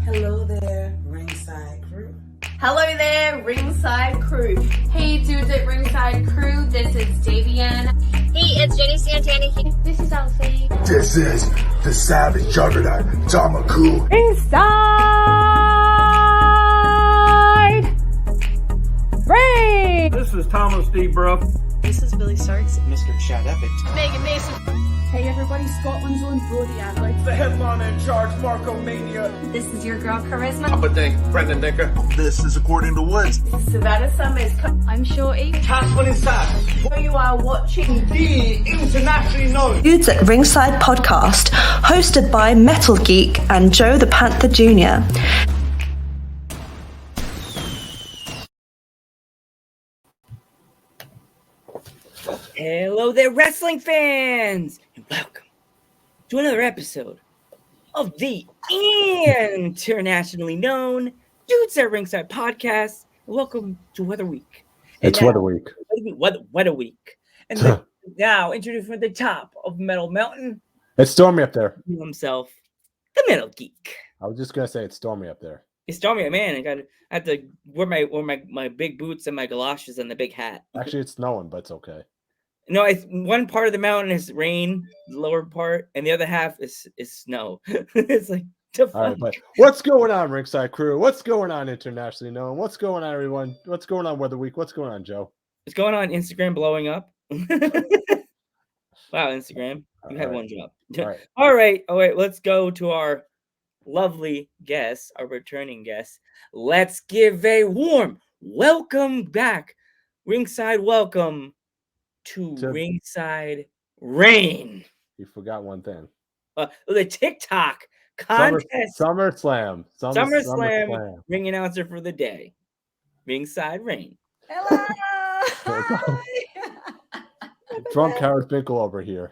Hello there, ringside crew. Hello there, ringside crew. Hey dudes at ringside crew, this is Davian. Hey, it's Jenny Santana here. This is Elsie. This is the Savage Juggernaut, Tamaku. Inside Raine. This is Thomas D. Bruff. This is Billy Starks. Mr. Chad Epic. Megan Mason. Hey everybody, Scotland's own Brody Adler. The headliner in charge, Marco Mania. This is your girl Charisma. Papa Dink, Brendan Dinker. This is According to Woods. Savannah Summers. I'm Shorty. Casper Inside. Where you are watching The internationally known Dudes at Ringside podcast, hosted by Metal Geek and Joe the Panther Jr. Hello there, wrestling fans, and welcome to another episode of the internationally known Dudes at Ringside podcast. Welcome to Weather Week. It's Weather Week. Weather Week. And now, introducing at the top of Metal Mountain, It's stormy up there. himself, the Metal Geek. I was just gonna say it's stormy up there. It's stormy, man. I have to wear my big boots and my galoshes and the big hat. Actually, it's snowing, but it's okay. No, one part of the mountain is rain, the lower part, and the other half is snow. It's like All right, but what's going on, Ringside crew? What's going on, internationally known? What's going on, everyone? What's going on, Weather Week? What's going on, Joe? What's going on? Instagram blowing up. Wow, Instagram, you had one job. All right. All right. Let's go to our lovely guest, our returning guest. Let's give a warm welcome back, Ringside welcome to Ringside Raine. You forgot one thing. The TikTok contest. SummerSlam. SummerSlam ring announcer for the day. Ringside Raine. Hello. Drunk Howard Finkel over here.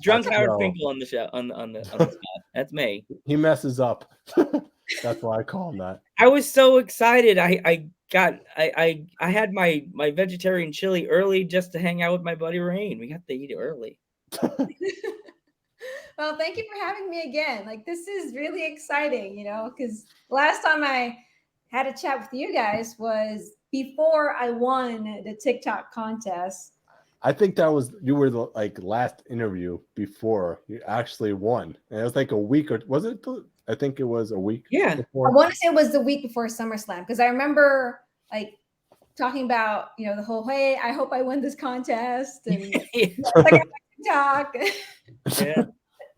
Drunk Howard Finkel on the show on the spot. That's me. He messes up. That's why I call him that. I was so excited. I had my vegetarian chili early just to hang out with my buddy Raine. We got to eat it early. Well, thank you for having me again. Like, this is really exciting, because last time I had a chat with you guys was before I won the TikTok contest. I think you were the last interview before you actually won. And it was like a week, or was it? I think it was a week. Yeah. Before. I want to say it was the week before SummerSlam, because I remember talking about, the whole, hey, I hope I win this contest. And TikTok. Yeah.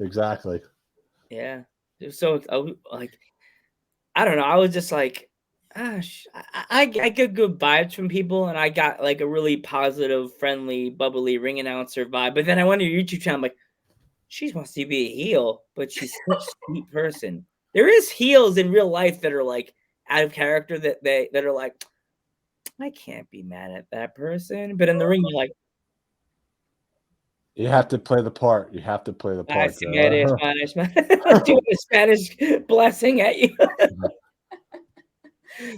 Exactly. Yeah. So I don't know. I was just like, gosh, I get good vibes from people, and I got a really positive, friendly, bubbly ring announcer vibe. But then I went to your YouTube channel, I'm like, she wants to be a heel, but she's such a sweet person. There is heels in real life that are out of character, that are like, I can't be mad at that person. But in the ring, you're like, you have to play the part. You have to play the part. Spanish. Doing a Spanish blessing at you.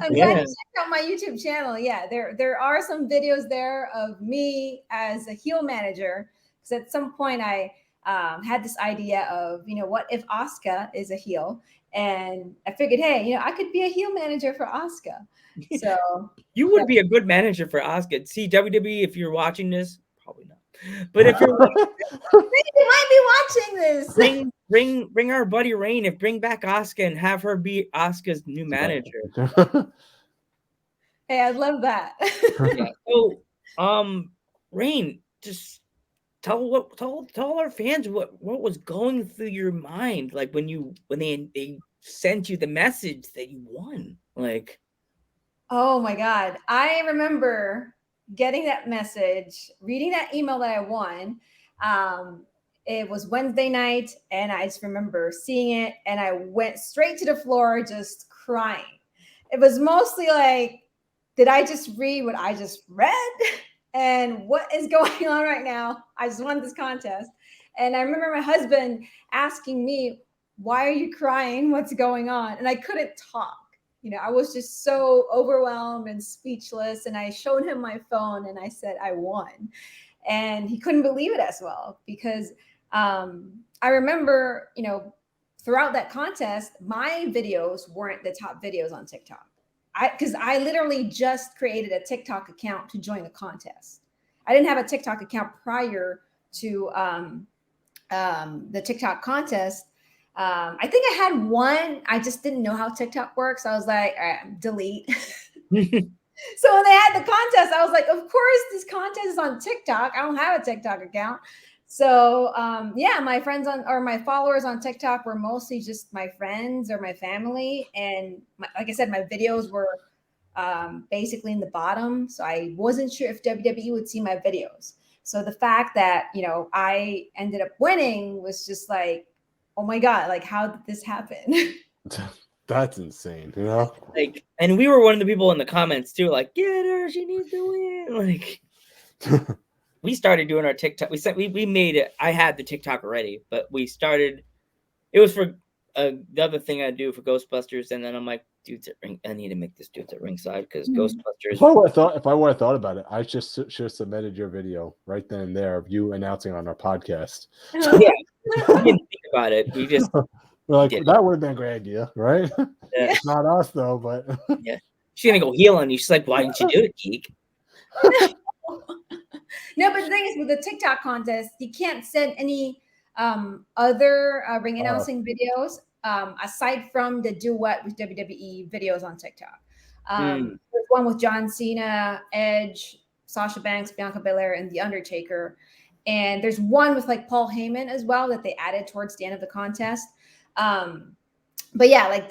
I'm glad you checked out my YouTube channel. Yeah, there are some videos there of me as a heel manager, because at some point I had this idea of, what if Asuka is a heel? And I figured, hey, I could be a heel manager for Asuka. So you would be a good manager for Asuka. See, WWE, if you're watching this, probably not. But if you're you might be watching this. Bring our buddy Raine, bring back Asuka and have her be Asuka's new manager. Hey, I'd love that. Yeah. So, Raine, just tell our fans what was going through your mind, when they sent you the message that you won. Oh my God. I remember getting that message, reading that email that I won. It was Wednesday night, and I just remember seeing it, and I went straight to the floor just crying. It was mostly did I just read what I just read? And what is going on right now? I just won this contest. And I remember my husband asking me, why are you crying? What's going on? And I couldn't talk. I was just so overwhelmed and speechless. And I showed him my phone and I said, I won. And he couldn't believe it as well, because I remember, throughout that contest, my videos weren't the top videos on TikTok. Because I literally just created a TikTok account to join the contest. I didn't have a TikTok account prior to the TikTok contest. I think I had one. I just didn't know how TikTok works. I was like, all right, delete. So when they had the contest, I was like, of course, this contest is on TikTok. I don't have a TikTok account. So yeah, my friends my followers on TikTok were mostly just my friends or my family. And like I said, my videos were basically in the bottom. So I wasn't sure if WWE would see my videos. So the fact that, I ended up winning was just like, oh my God, like, how did this happen? That's insane, Like, and we were one of the people in the comments too, like, get her, she needs to win. Like, we started doing our TikTok. We made it. I had the TikTok already, but we started. It was for the other thing I do for Ghostbusters, and then I'm like, dudes at ring. I need to make this dudes at ringside because Ghostbusters. If I would have thought about it, I just should have submitted your video right then and there of you announcing on our podcast. Yeah, we didn't think about it. We just we're like, that would have been a great idea, right? Yeah. It's not us though, but yeah, she's gonna go heel on you. She's like, why didn't you do it, Geek? No, but the thing is, with the TikTok contest, you can't send any other ring announcing videos aside from the duet with WWE videos on TikTok. There's one with John Cena, Edge, Sasha Banks, Bianca Belair, and The Undertaker. And there's one with like Paul Heyman as well that they added towards the end of the contest. But yeah, like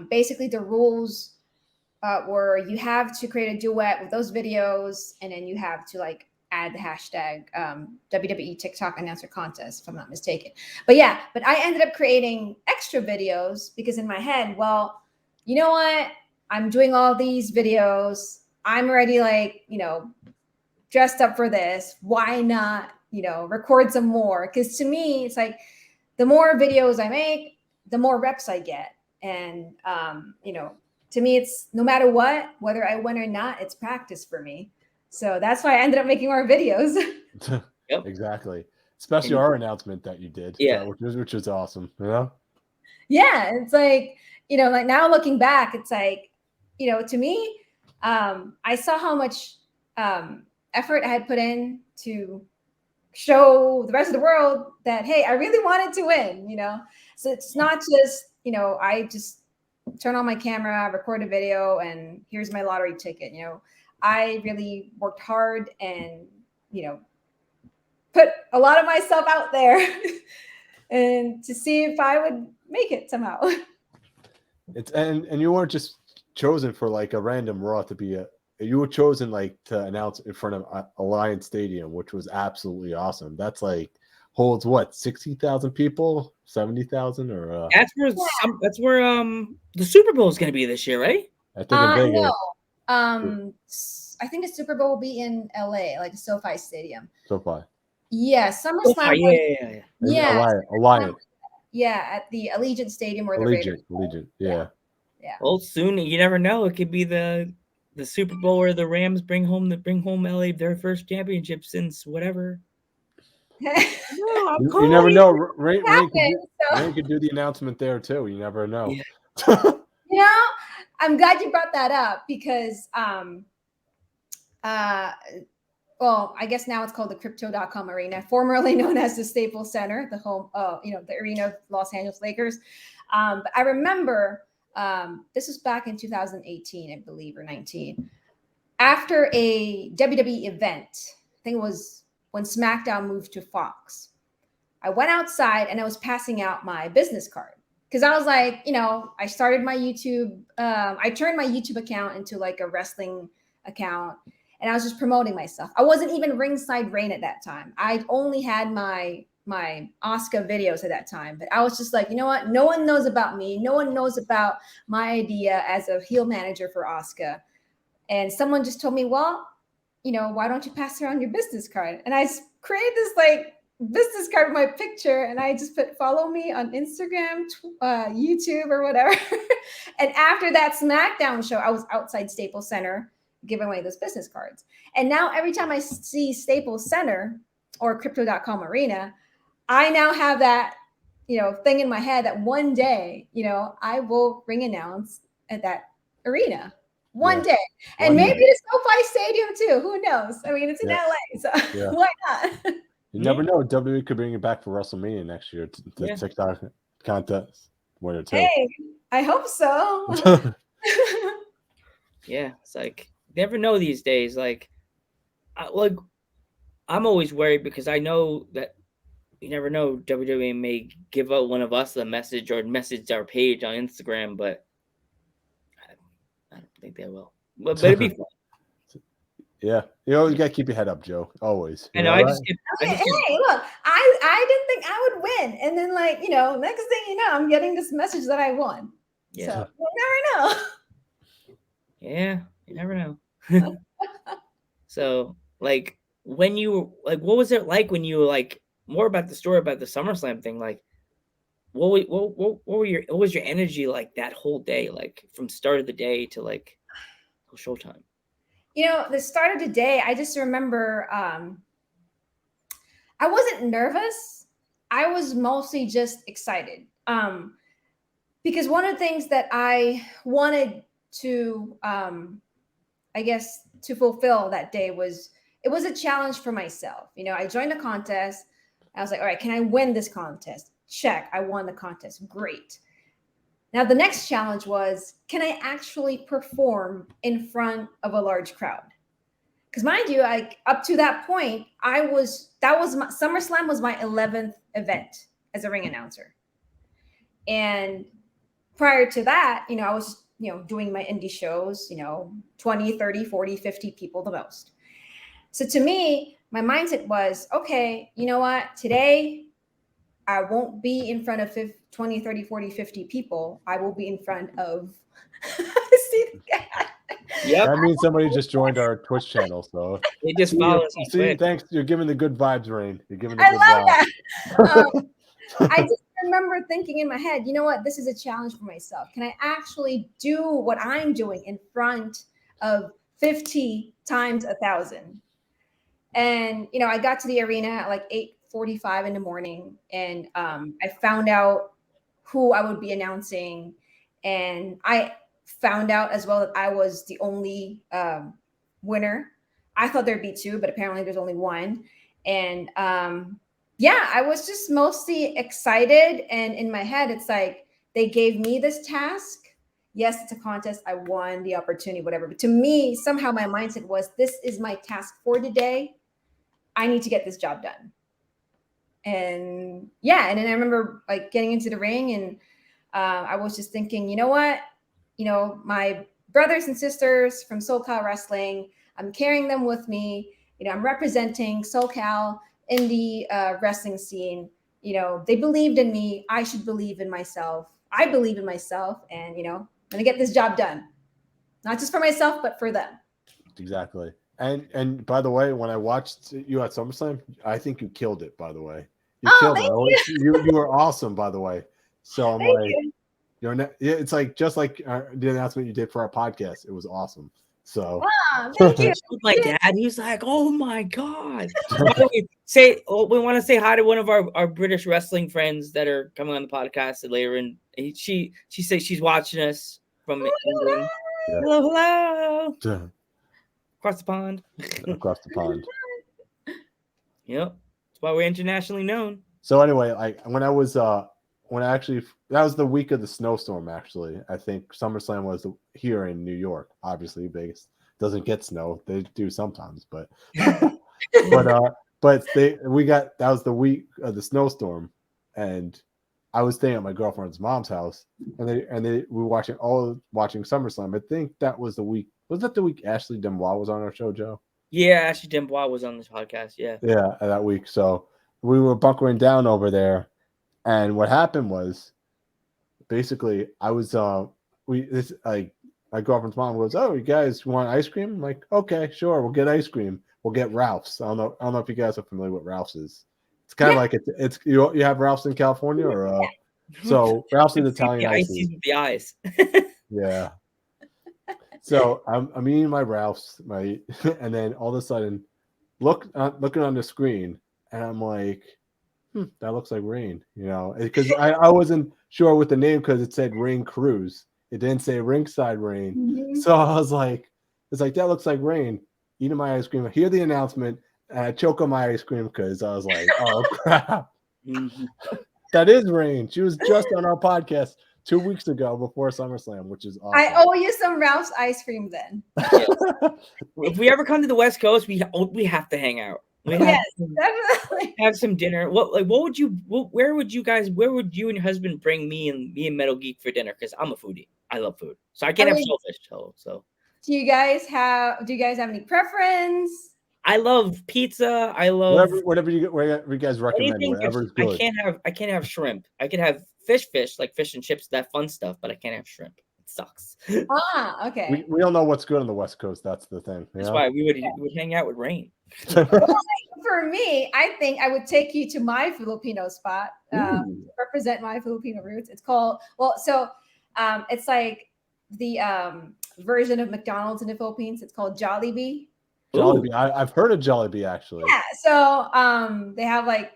basically the rules were you have to create a duet with those videos, and then you have to like add the hashtag WWE TikTok announcer contest, if I'm not mistaken. But yeah, but I ended up creating extra videos because in my head, well, you know what? I'm doing all these videos. I'm already like, dressed up for this. Why not, record some more? Because to me, it's like the more videos I make, the more reps I get. And, to me, it's no matter what, whether I win or not, it's practice for me. So that's why I ended up making more videos. Yep. Exactly. Especially our announcement that you did. Yeah. Which is awesome. Yeah. It's like, like now looking back, it's like, to me, I saw how much effort I had put in to show the rest of the world that, hey, I really wanted to win, So it's not just, I just turn on my camera, record a video, and here's my lottery ticket. I really worked hard and, put a lot of myself out there and to see if I would make it somehow. It's and you weren't just chosen for like a random Raw to be you were chosen like to announce in front of Alliance Stadium, which was absolutely awesome. That's like holds what 60,000 people, 70,000 or that's where the Super Bowl is going to be this year, right? I think in Vegas. No. I think the Super Bowl will be in LA, like SoFi Stadium. SoFi. Yeah, SummerSlam. Yeah. Alliance. Yeah, at the Allegiant Stadium or the Allegiant. Yeah. Well, soon you never know. It could be the Super Bowl where the Rams bring home LA their first championship since whatever. You never know. Raine could do the announcement there too. You never know. Yeah. I'm glad you brought that up because well, I guess now it's called the Crypto.com Arena, formerly known as the Staples Center, the home, the arena of Los Angeles Lakers. But I remember this was back in 2018, I believe, or 19. After a WWE event, I think it was when SmackDown moved to Fox, I went outside and I was passing out my business card. Because I was like, I started my YouTube, I turned my YouTube account into like a wrestling account. And I was just promoting myself. I wasn't even ringside Raine at that time. I only had my Asuka videos at that time. But I was just like, you know what? No one knows about me. No one knows about my idea as a heel manager for Asuka. And someone just told me, well, why don't you pass around your business card? And I created this like business card with my picture. And I just put follow me on Instagram, YouTube or whatever. And after that SmackDown show, I was outside Staples Center giving away those business cards. And now every time I see Staples Center or Crypto.com Arena, I now have that thing in my head that one day, I will ring announce at that arena one day. And maybe the SoFi Stadium too. Who knows? I mean, it's in LA, so why not? You never know. WWE could bring it back for WrestleMania next year to TikTok contest winner too. Hey, I hope so. Yeah, it's like never know these days. Like I'm always worried because I know that you never know. WWE may give out one of us a message or message our page on Instagram, but I don't think they will. But it'd be fun. Yeah, you always got to keep your head up, Joe. Always. Hey, look, I didn't think I would win, and then next thing you know, I'm getting this message that I won. Yeah. So you never know. Yeah, you never know. So, like, when you what was it like when you were more about the story about the SummerSlam thing? Like, what was your energy like that whole day? Like from start of the day to till showtime. The start of the day, I just remember I wasn't nervous. I was mostly just excited. Because one of the things that I wanted to, I guess, to fulfill that day was, it was a challenge for myself. I joined a contest. I was like, all right, can I win this contest? Check. I won the contest. Great. Now, the next challenge was, can I actually perform in front of a large crowd? Because mind you, up to that point, SummerSlam was my 11th event as a ring announcer. And prior to that, I was, doing my indie shows, 20, 30, 40, 50 people the most. So to me, my mindset was, okay, you know what? Today, I won't be in front of 20, 30, 40, 50 people. I will be in front of... See the guy? Yep. That means somebody just joined our Twitch channel. So they just followed us. See, thanks. You're giving the good vibes, Raine. You're giving the good vibes. That. I just remember thinking in my head, you know what? This is a challenge for myself. Can I actually do what I'm doing in front of 50 times 1,000? And, I got to the arena at like 8:45 in the morning, and I found out who I would be announcing. And I found out as well that I was the only winner. I thought there'd be two, but apparently there's only one. And I was just mostly excited. And in my head, it's like they gave me this task. Yes, it's a contest. I won the opportunity, whatever. But to me, somehow my mindset was, this is my task for today. I need to get this job done. And and then I remember getting into the ring, and I was just thinking, you know what? My brothers and sisters from SoCal Wrestling, I'm carrying them with me. I'm representing SoCal in the wrestling scene. They believed in me. I should believe in myself. I believe in myself, and I'm gonna get this job done, not just for myself, but for them. Exactly. And by the way, when I watched you at SummerSlam, I think you killed it. By the way, you killed it. You were awesome. By the way, so I'm it's like just like the announcement you did for our podcast. It was awesome. So thank you. My dad, he's like, "Oh my god!" We want to say hi to one of our British wrestling friends that are coming on the podcast later, and she says she's watching us from England. Yeah. Hello. Across the pond. Across the pond. Yep. That's why we're internationally known. So anyway, that was the week of the snowstorm, actually. I think SummerSlam was here in New York. Obviously, Vegas doesn't get snow. They do sometimes, but that was the week of the snowstorm, and I was staying at my girlfriend's mom's house, and we were watching SummerSlam. I think that was the week. Was that the week Ashley Dembois was on our show, Joe? Yeah, Ashley Dembois was on this podcast. Yeah. Yeah, that week. So we were bunkering down over there, and what happened was, basically, I was my girlfriend's mom goes, "Oh, you guys want ice cream?" I'm like, "Okay, sure, we'll get ice cream. We'll get Ralph's." I don't know if you guys are familiar with Ralph's is. It's kind of like it's you have Ralph's in California, or so Ralph's is Italian ice cream. The eyes. Yeah. So I'm eating my Ralph's, and then all of a sudden, looking on the screen, and I'm like, that looks like rain, because I wasn't sure with the name because it said Rain Cruise. It didn't say ringside rain. Mhm. So I was like, it's like, that looks like rain. Eating my ice cream. I hear the announcement and I choke on my ice cream because I was like, oh crap. That is rain. She was just on our podcast 2 weeks ago before SummerSlam, which is awesome. I owe you some Ralph's ice cream then. Yes. If we ever come to the West Coast, we have to hang out. We have definitely have some dinner. Where would you and your husband bring me and Metal Geek for dinner? Because I'm a foodie. I love food. So I can't have shellfish. So do you guys have any preference? I love pizza. I love whatever you guys recommend. Whatever's good. I can't have shrimp. I can have fish like fish and chips, that fun stuff, but I can't have shrimp. It sucks. Okay. We don't know what's good on the West Coast. That's the thing. That's why we would hang out with Rain. For me, I think I would take you to my Filipino spot, represent my Filipino roots. It's called it's like the version of McDonald's in the Philippines. It's called Jollibee. Jollibee. I've heard of Jollibee actually. Yeah. So they have like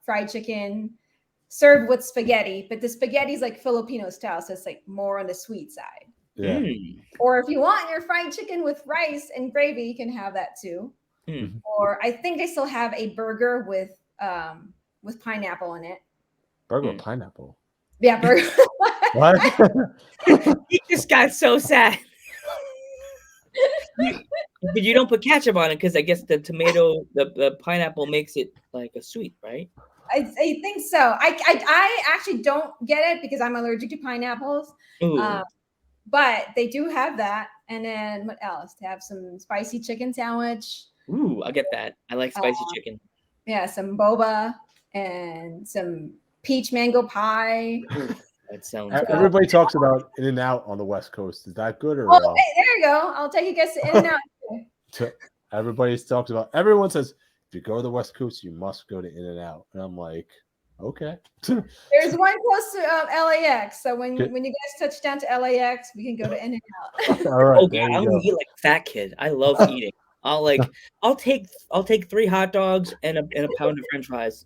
fried chicken served with spaghetti, but the spaghetti is like Filipino style, so it's like more on the sweet side. Yeah. Or if you want your fried chicken with rice and gravy, you can have that too. Or I think they still have a burger with pineapple in it. Burger with pineapple. Yeah, burger. What? He just got so sad. But you don't put ketchup on it because I guess the tomato, the pineapple makes it like a sweet, right? I think so. I actually don't get it because I'm allergic to pineapples. But they do have that. And then what else? They have some spicy chicken sandwich. Ooh, I get that. I like spicy chicken. Yeah, some boba and some peach mango pie. That sounds good. Everybody talks about In-N-Out on the West Coast. Is that good or hey, there you go. I'll take you guys to In-N-Out. Everybody talks about. Everyone says if you go to the West Coast, you must go to In-N-Out, and I'm like, okay. There's one close to LAX, so when you guys touch down to LAX, we can go to In-N-Out. All right. Oh God, I'm gonna eat like a fat kid. I love eating. I'll take 3 hot dogs and a pound of French fries.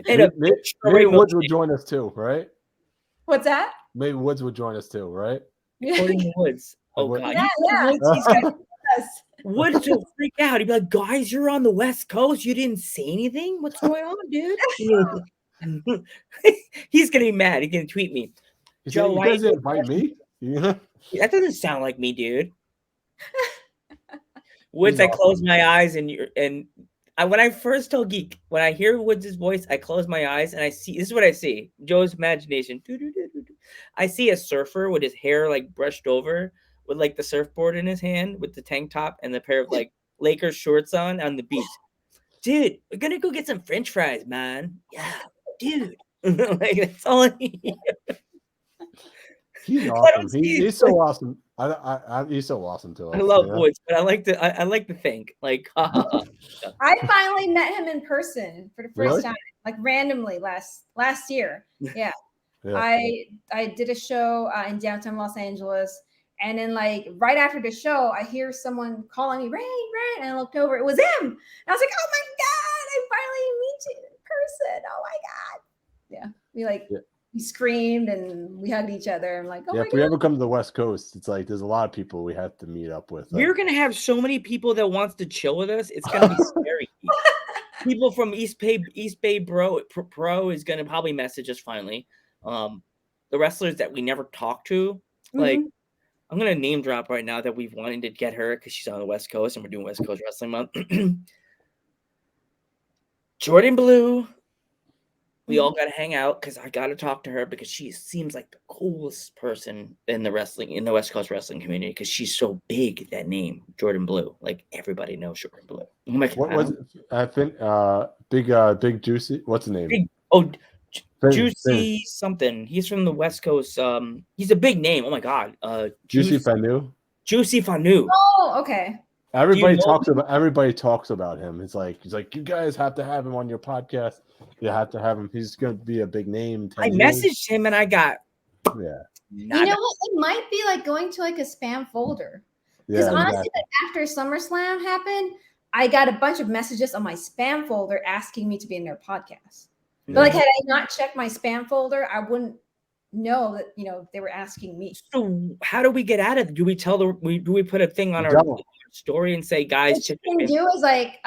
Maybe Woods would join us too, right? What's that? Maybe Woods would join us too, right? According to Woods. Oh God. Yeah. Woods will freak out. He'd be like, guys, you're on the West Coast. You didn't say anything? What's going on, dude? He's gonna be mad. He's gonna tweet me. Joe, why did you invite me? That doesn't sound like me, dude. Woods, I close my eyes and when I first tell Geek, when I hear Woods' voice, I close my eyes and I see, this is what I see. Joe's imagination. I see a surfer with his hair like brushed over with like the surfboard in his hand with the tank top and the pair of like Lakers shorts on the beach. Dude, we're going to go get some French fries, man. Yeah, dude. Like, that's all I need. He's awesome. He's so awesome. He's so awesome to us. I love Woods, but I like to think like. I finally met him in person for the first time, like randomly last year. Yeah. I did a show in downtown Los Angeles, and then like right after the show, I hear someone calling me, Rain, and I looked over, it was him. And I was like, oh my God, I finally meet you in person. Oh my God. Yeah. We screamed and we hugged each other. I'm like, oh my God. If we ever come to the West Coast, it's like there's a lot of people we have to meet up with. We're gonna have so many people that wants to chill with us. It's gonna be scary. People from East Bay Pro is gonna probably message us finally. The wrestlers that we never talked to, like I'm gonna name drop right now that we've wanted to get her because she's on the West Coast and we're doing West Coast Wrestling Month. Jordan Blue. We all got to hang out because I got to talk to her because she seems like the coolest person in the West Coast wrestling community because she's so big. That name, Jordan Blue, like everybody knows Jordan Blue. What was it? I think Big Juicy. What's the name? Juicy something. He's from the West Coast. He's a big name. Oh my God. Juicy Fanu. Juicy Fanu. Oh, okay. Everybody talks about him. He's like, you guys have to have him on your podcast. You have to have him. He's going to be a big name. I messaged him and I got You know what? It might be like going to like a spam folder. Because honestly, like after SummerSlam happened, I got a bunch of messages on my spam folder asking me to be in their podcast. But like, had I not checked my spam folder, I wouldn't know that, you know, they were asking me. So how do we get at it? Do we tell do we put a thing on our story and say, guys, what you can do is like,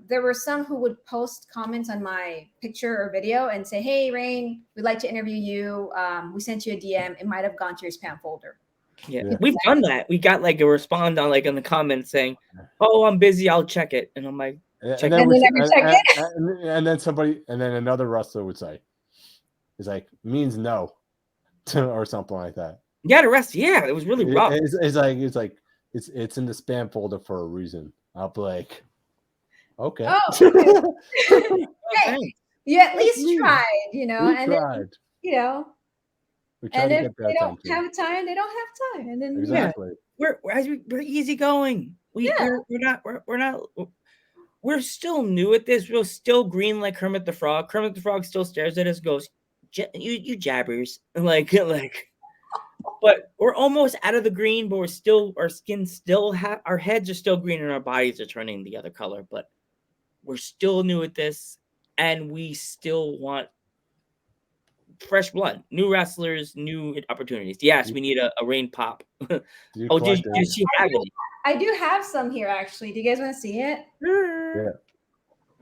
there were some who would post comments on my picture or video and say, hey, Raine, we'd like to interview you. We sent you a DM. It might have gone to your spam folder. Yeah, we've done that. We got like a respond on like in the comments saying, "Oh, I'm busy. I'll check it." And I'm like, check it. And then somebody, and then another wrestler would say, "It's like means no," or something like that. Yeah, the rest. Yeah, it was really rough. It's in the spam folder for a reason. I'll be like, okay. Oh, okay. Hey, you at least tried, you know, and tried. Then, you know. And if they don't have time, they don't have time. And then exactly, we're easygoing. We're still new at this. We're still green like Kermit the Frog. Kermit the Frog still stares at us, goes, "You jabbers," like. But we're almost out of the green. But we're still, our skin still our heads are still green, and our bodies are turning the other color. But we're still new at this, and we still want fresh blood, new wrestlers, new opportunities. Yes, we need a rain pop. Did you have it? I do have some here, actually. Do you guys want to see it? Yeah.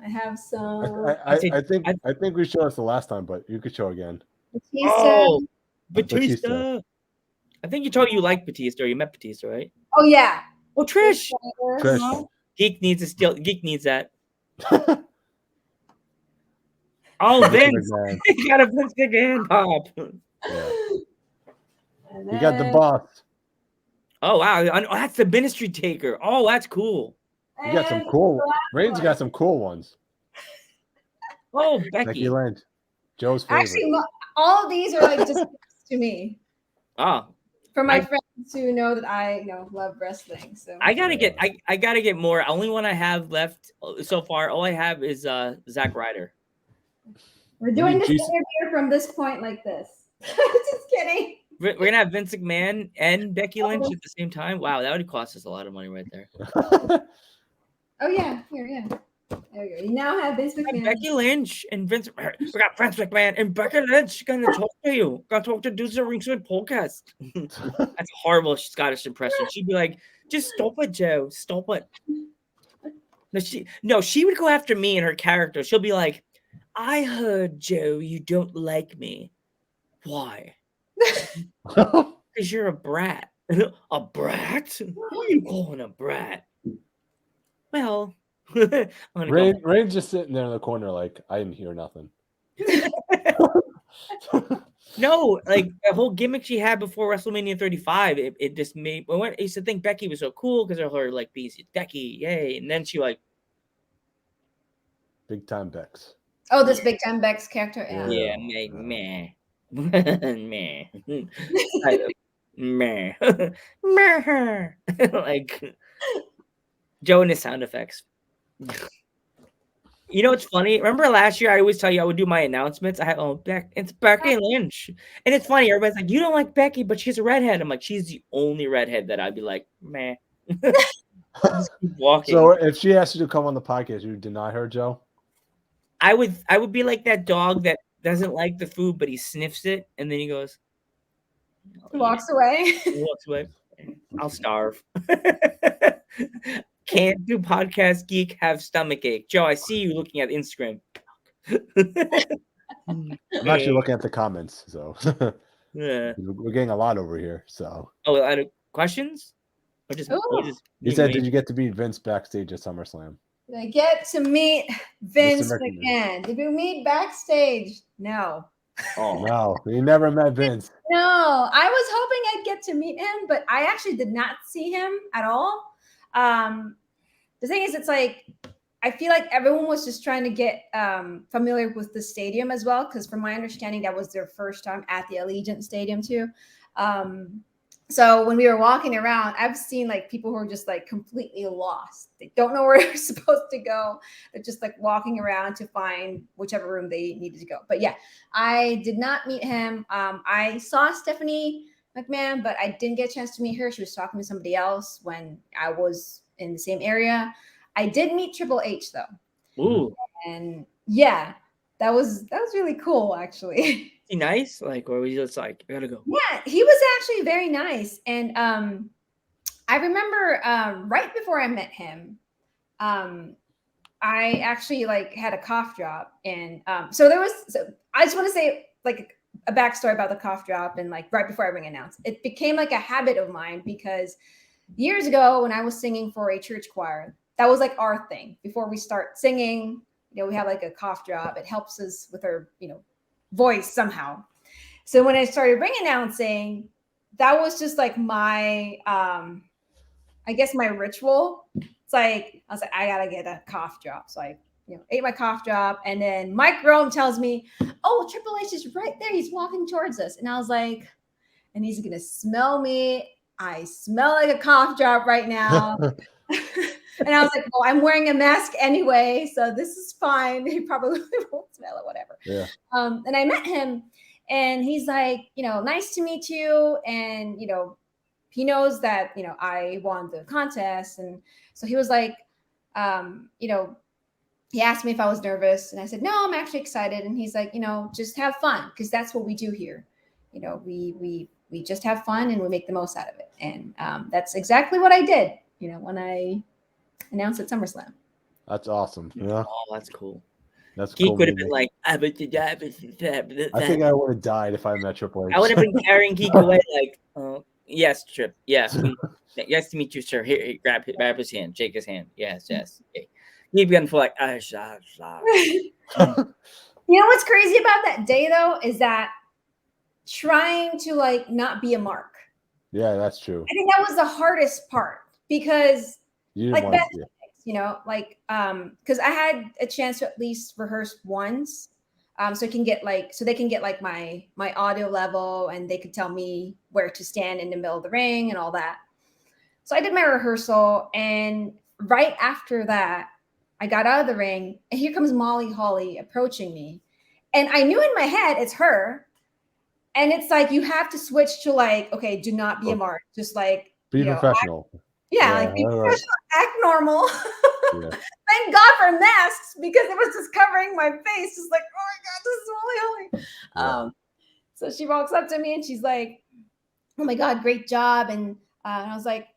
I have some. I think we showed us the last time, but you could show again. Batista. I think you told you like Batista, or you met Batista, right? Oh yeah. Oh, Trish. Geek needs that. Oh, Vince! You got a Vince McMahon pop. Yeah. You got the boss. Oh wow! Oh, that's the ministry taker. Oh, that's cool. You got some cool. Raine's got some cool ones. Oh, Becky Lynch, Joe's favorite. Actually, all of these are like just to me. Oh. For my friends who know that I love wrestling. So I gotta get more. Only one I have left so far. All I have is Zack Ryder. We're doing this interview from this point like this. Just kidding. We're gonna have Vince McMahon and Becky Lynch at the same time. Wow, that would cost us a lot of money right there. Oh yeah, here, yeah. There you go. You now have Vince McMahon. Becky Lynch and Vince. We got Vince McMahon and Becky Lynch gonna talk to you. Gonna talk to Dudes of Ringside podcast. That's a horrible Scottish impression. She'd be like, "Just stop it, Joe. Stop it." No, she would go after me and her character. She'll be like, "I heard, Joe, you don't like me. Why? Because you're a brat." A brat? Who are you calling a brat? Well. Raine's just sitting there in the corner like, I didn't hear nothing. No, like the whole gimmick she had before WrestleMania 35, it just made I used to think Becky was so cool because of her like Becky, yay. And then she like Big Time Bex. Oh, this Big Time Bex character. Yeah, meh. Meh. Like Joe and his sound effects. You know what's funny? Remember last year I always tell you I would do my announcements. I had it's Becky Lynch. And it's funny, everybody's like, you don't like Becky, but she's a redhead. I'm like, she's the only redhead that I'd be like, meh. Just keep walking. So if she asked you to come on the podcast, you would deny her, Joe? I would be like that dog that doesn't like the food, but he sniffs it and then he goes. Walks away. He walks away. I'll starve. Can't do podcast geek, have stomach ache. Joe, I see you looking at Instagram. I'm actually looking at the comments, so yeah. We're getting a lot over here. So questions? Or just you said, did you get to meet Vince backstage at SummerSlam? Did I get to meet Vince McMahon? Did we meet backstage? No. Oh no, you never met Vince. No, I was hoping I'd get to meet him, but I actually did not see him at all. The thing is, it's like I feel like everyone was just trying to get familiar with the stadium as well, because from my understanding, that was their first time at the Allegiant Stadium too. So when we were walking around, I've seen like people who are just like completely lost. They don't know where they're supposed to go. They're just like walking around to find whichever room they needed to go. But yeah, I did not meet him. I saw Stephanie McMahon, but I didn't get a chance to meet her. She was talking to somebody else when I was in the same area. I did meet Triple H though. Ooh, And yeah, that was really cool actually. is he nice? Like, or was he just like, I gotta go? Yeah, he was actually very nice. And I remember right before I met him, I actually like had a cough drop. And so I just want to say like a backstory about the cough drop. And like right before I ring announced, it became like a habit of mine because years ago when I was singing for a church choir, that was like our thing. Before we start singing, we have like a cough drop. It helps us with our, voice somehow. So when I started ring announcing, that was just like my, I guess my ritual. It's like, I was like, I gotta get a cough drop. So I, ate my cough drop. And then Mike Rome tells me, oh, Triple H is right there. He's walking towards us. And I was like, and he's gonna smell me. I smell like a cough drop right now. And I was like, well, I'm wearing a mask anyway, so this is fine. He probably won't smell it, whatever. Yeah. And I met him and he's like, nice to meet you. And, he knows that, I won the contest. And so he was like, he asked me if I was nervous. And I said, no, I'm actually excited. And he's like, just have fun because that's what we do here. We just have fun and we make the most out of it. And that's exactly what I did, when I announced at SummerSlam. That's awesome. Yeah. Oh, that's cool. That's Geek cool. would have been like, I think I would have died if I met Triple H. I would have been carrying Geek away like, oh, yes, Trip. Yes. Nice to meet you, sir. Here, grab his hand. Shake his hand. Yes. Okay. He'd be for like, You know what's crazy about that day, though, is that trying to like not be a mark. Yeah, that's true. I think that was the hardest part because like Beth, because I had a chance to at least rehearse once, so they can get like my audio level and they could tell me where to stand in the middle of the ring and all that. So I did my rehearsal, and right after that, I got out of the ring, and here comes Molly Holly approaching me, and I knew in my head it's her. And it's like, you have to switch to like, okay, do not be a mark. Just like, be professional. Be professional, act normal. Yeah. Thank God for masks because it was just covering my face. Just like, oh my God, this is Molly Holly. So she walks up to me and she's like, oh my God, great job. And I was like,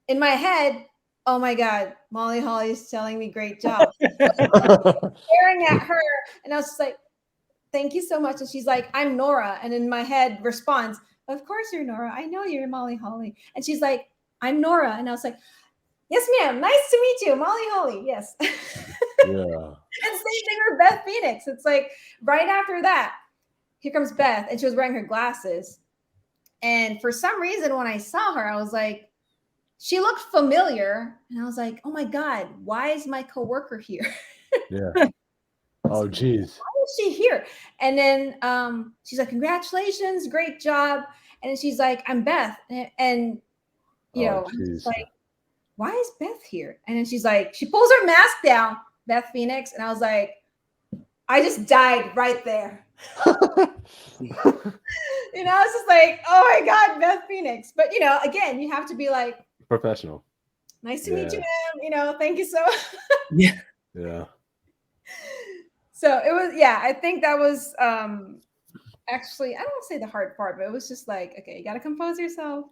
in my head, oh my God, Molly Holly is telling me great job. Staring at her. And I was just like, thank you so much. And she's like, I'm Nora. And in my head responds, of course you're Nora. I know you're Molly Holly. And she's like, I'm Nora. And I was like, yes, ma'am. Nice to meet you. Molly Holly. Yes. Yeah. And same thing with Beth Phoenix. It's like right after that, here comes Beth. And she was wearing her glasses. And for some reason, when I saw her, I was like, she looked familiar. And I was like, oh my God, why is my coworker here? Yeah. Oh, geez. Why is she here? And then she's like, congratulations, great job. And then she's like, I'm Beth. And I'm like, why is Beth here? And then she's like, she pulls her mask down, Beth Phoenix. And I was like, I just died right there. I was just like, oh my God, Beth Phoenix. But, again, you have to be like, professional. Nice to meet you, ma'am. Thank you so much. Yeah. Yeah. So it was, I think that was actually, I don't want to say the hard part, but it was just like, okay, you got to compose yourself,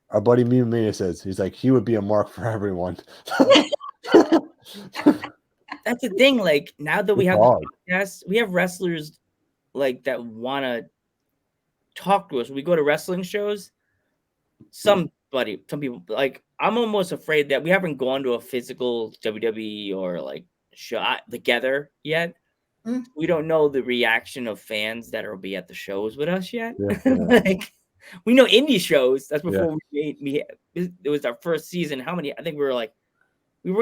Our buddy Mew Mania says, he's like, he would be a mark for everyone. That's the thing. Like, now that we have podcasts, we have wrestlers like that want to talk to us. We go to wrestling shows. Some people, like, I'm almost afraid that we haven't gone to a physical WWE or like shot together yet. We don't know the reaction of fans that will be at the shows with us yet. Like, we know indie shows. That's before it was our first season. How many? I think we weren't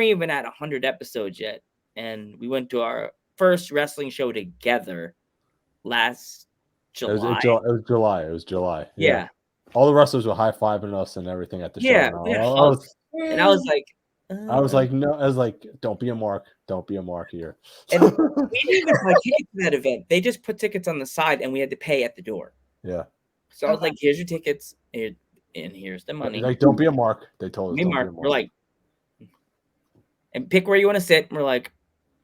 even at 100 episodes yet, and we went to our first wrestling show together last July. It was July. Yeah. All the wrestlers were high-fiving us and everything at the show. And I was like, no, I was like, don't be a mark here. And we didn't even buy tickets to that event. They just put tickets on the side and we had to pay at the door. Yeah. So I was like, here's your tickets and here's the money. Like, don't be a mark. They told us. We're like, and pick where you want to sit. And we're like,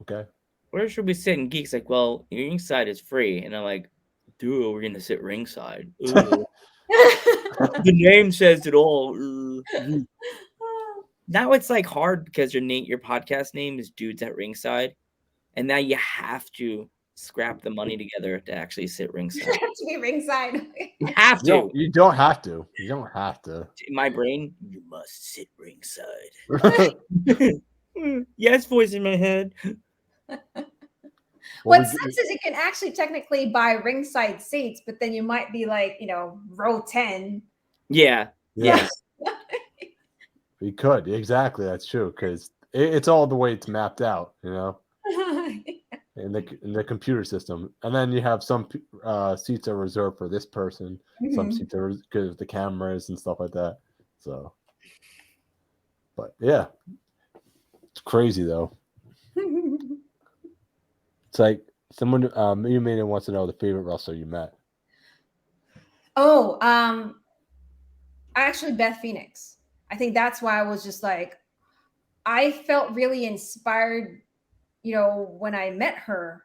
Okay. where should we sit? And Geek's like, well, ringside is free. And I'm like, dude, we're gonna sit ringside. The name says it all. Now it's like hard because your podcast name is Dudes at Ringside, and now you have to scrap the money together to actually sit ringside. You have to be ringside. You have to. You don't have to. You don't have to. In my brain, you must sit ringside. Yes, voice in my head. What sucks is you can actually technically buy ringside seats, but then you might be like, row 10. Yeah. Yes. You could. Exactly. That's true. Because it's all the way it's mapped out, in the computer system. And then you have some seats are reserved for this person. Some seats are because of the cameras and stuff like that. So, but yeah, it's crazy though. It's like someone you may wants to know the favorite wrestler you met. Oh, actually Beth Phoenix. I think that's why I was just like, I felt really inspired, when I met her,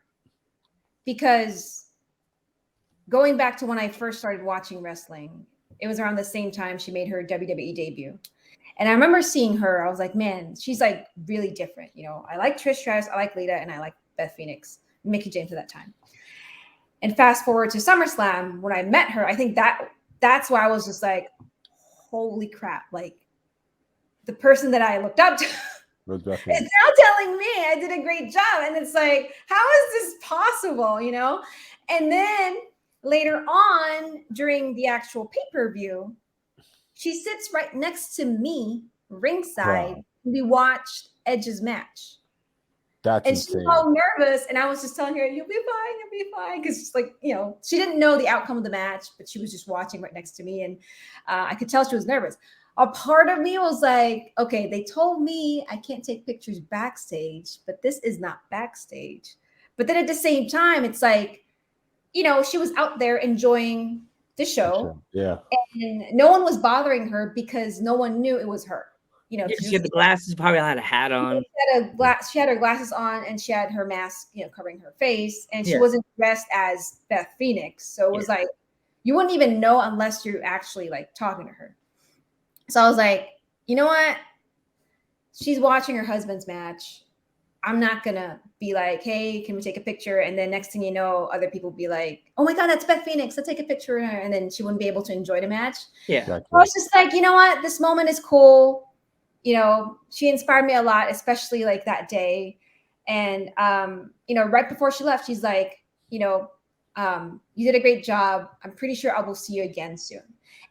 because going back to when I first started watching wrestling, it was around the same time she made her WWE debut. And I remember seeing her, I was like, man, she's like really different. I like Trish Stratus, I like Lita, and I like Beth Phoenix, Mickie James at that time. And fast forward to SummerSlam, when I met her, I think that's why I was just like, holy crap, like the person that I looked up to is now telling me I did a great job. And it's like, how is this possible, And then later on, during the actual pay-per-view, she sits right next to me, ringside. Wow. We watched Edge's match. That's and insane. She was all nervous, and I was just telling her, you'll be fine. Because, she didn't know the outcome of the match, but she was just watching right next to me, and I could tell she was nervous. A part of me was like, okay, they told me I can't take pictures backstage, but this is not backstage. But then at the same time, it's like, she was out there enjoying the show. Yeah. And no one was bothering her because no one knew it was her. She had the glasses, probably had a hat on. She had her glasses on, and she had her mask, covering her face, and she wasn't dressed as Beth Phoenix. So it was like, you wouldn't even know unless you're actually like talking to her. So I was like, you know what? She's watching her husband's match. I'm not gonna be like, hey, can we take a picture? And then next thing you know, other people be like, oh my God, that's Beth Phoenix. Let's take a picture of her. And then she wouldn't be able to enjoy the match. Yeah. Exactly. I was just like, you know what? This moment is cool. She inspired me a lot, especially like that day. And, right before she left, she's like, you did a great job. I'm pretty sure I will see you again soon.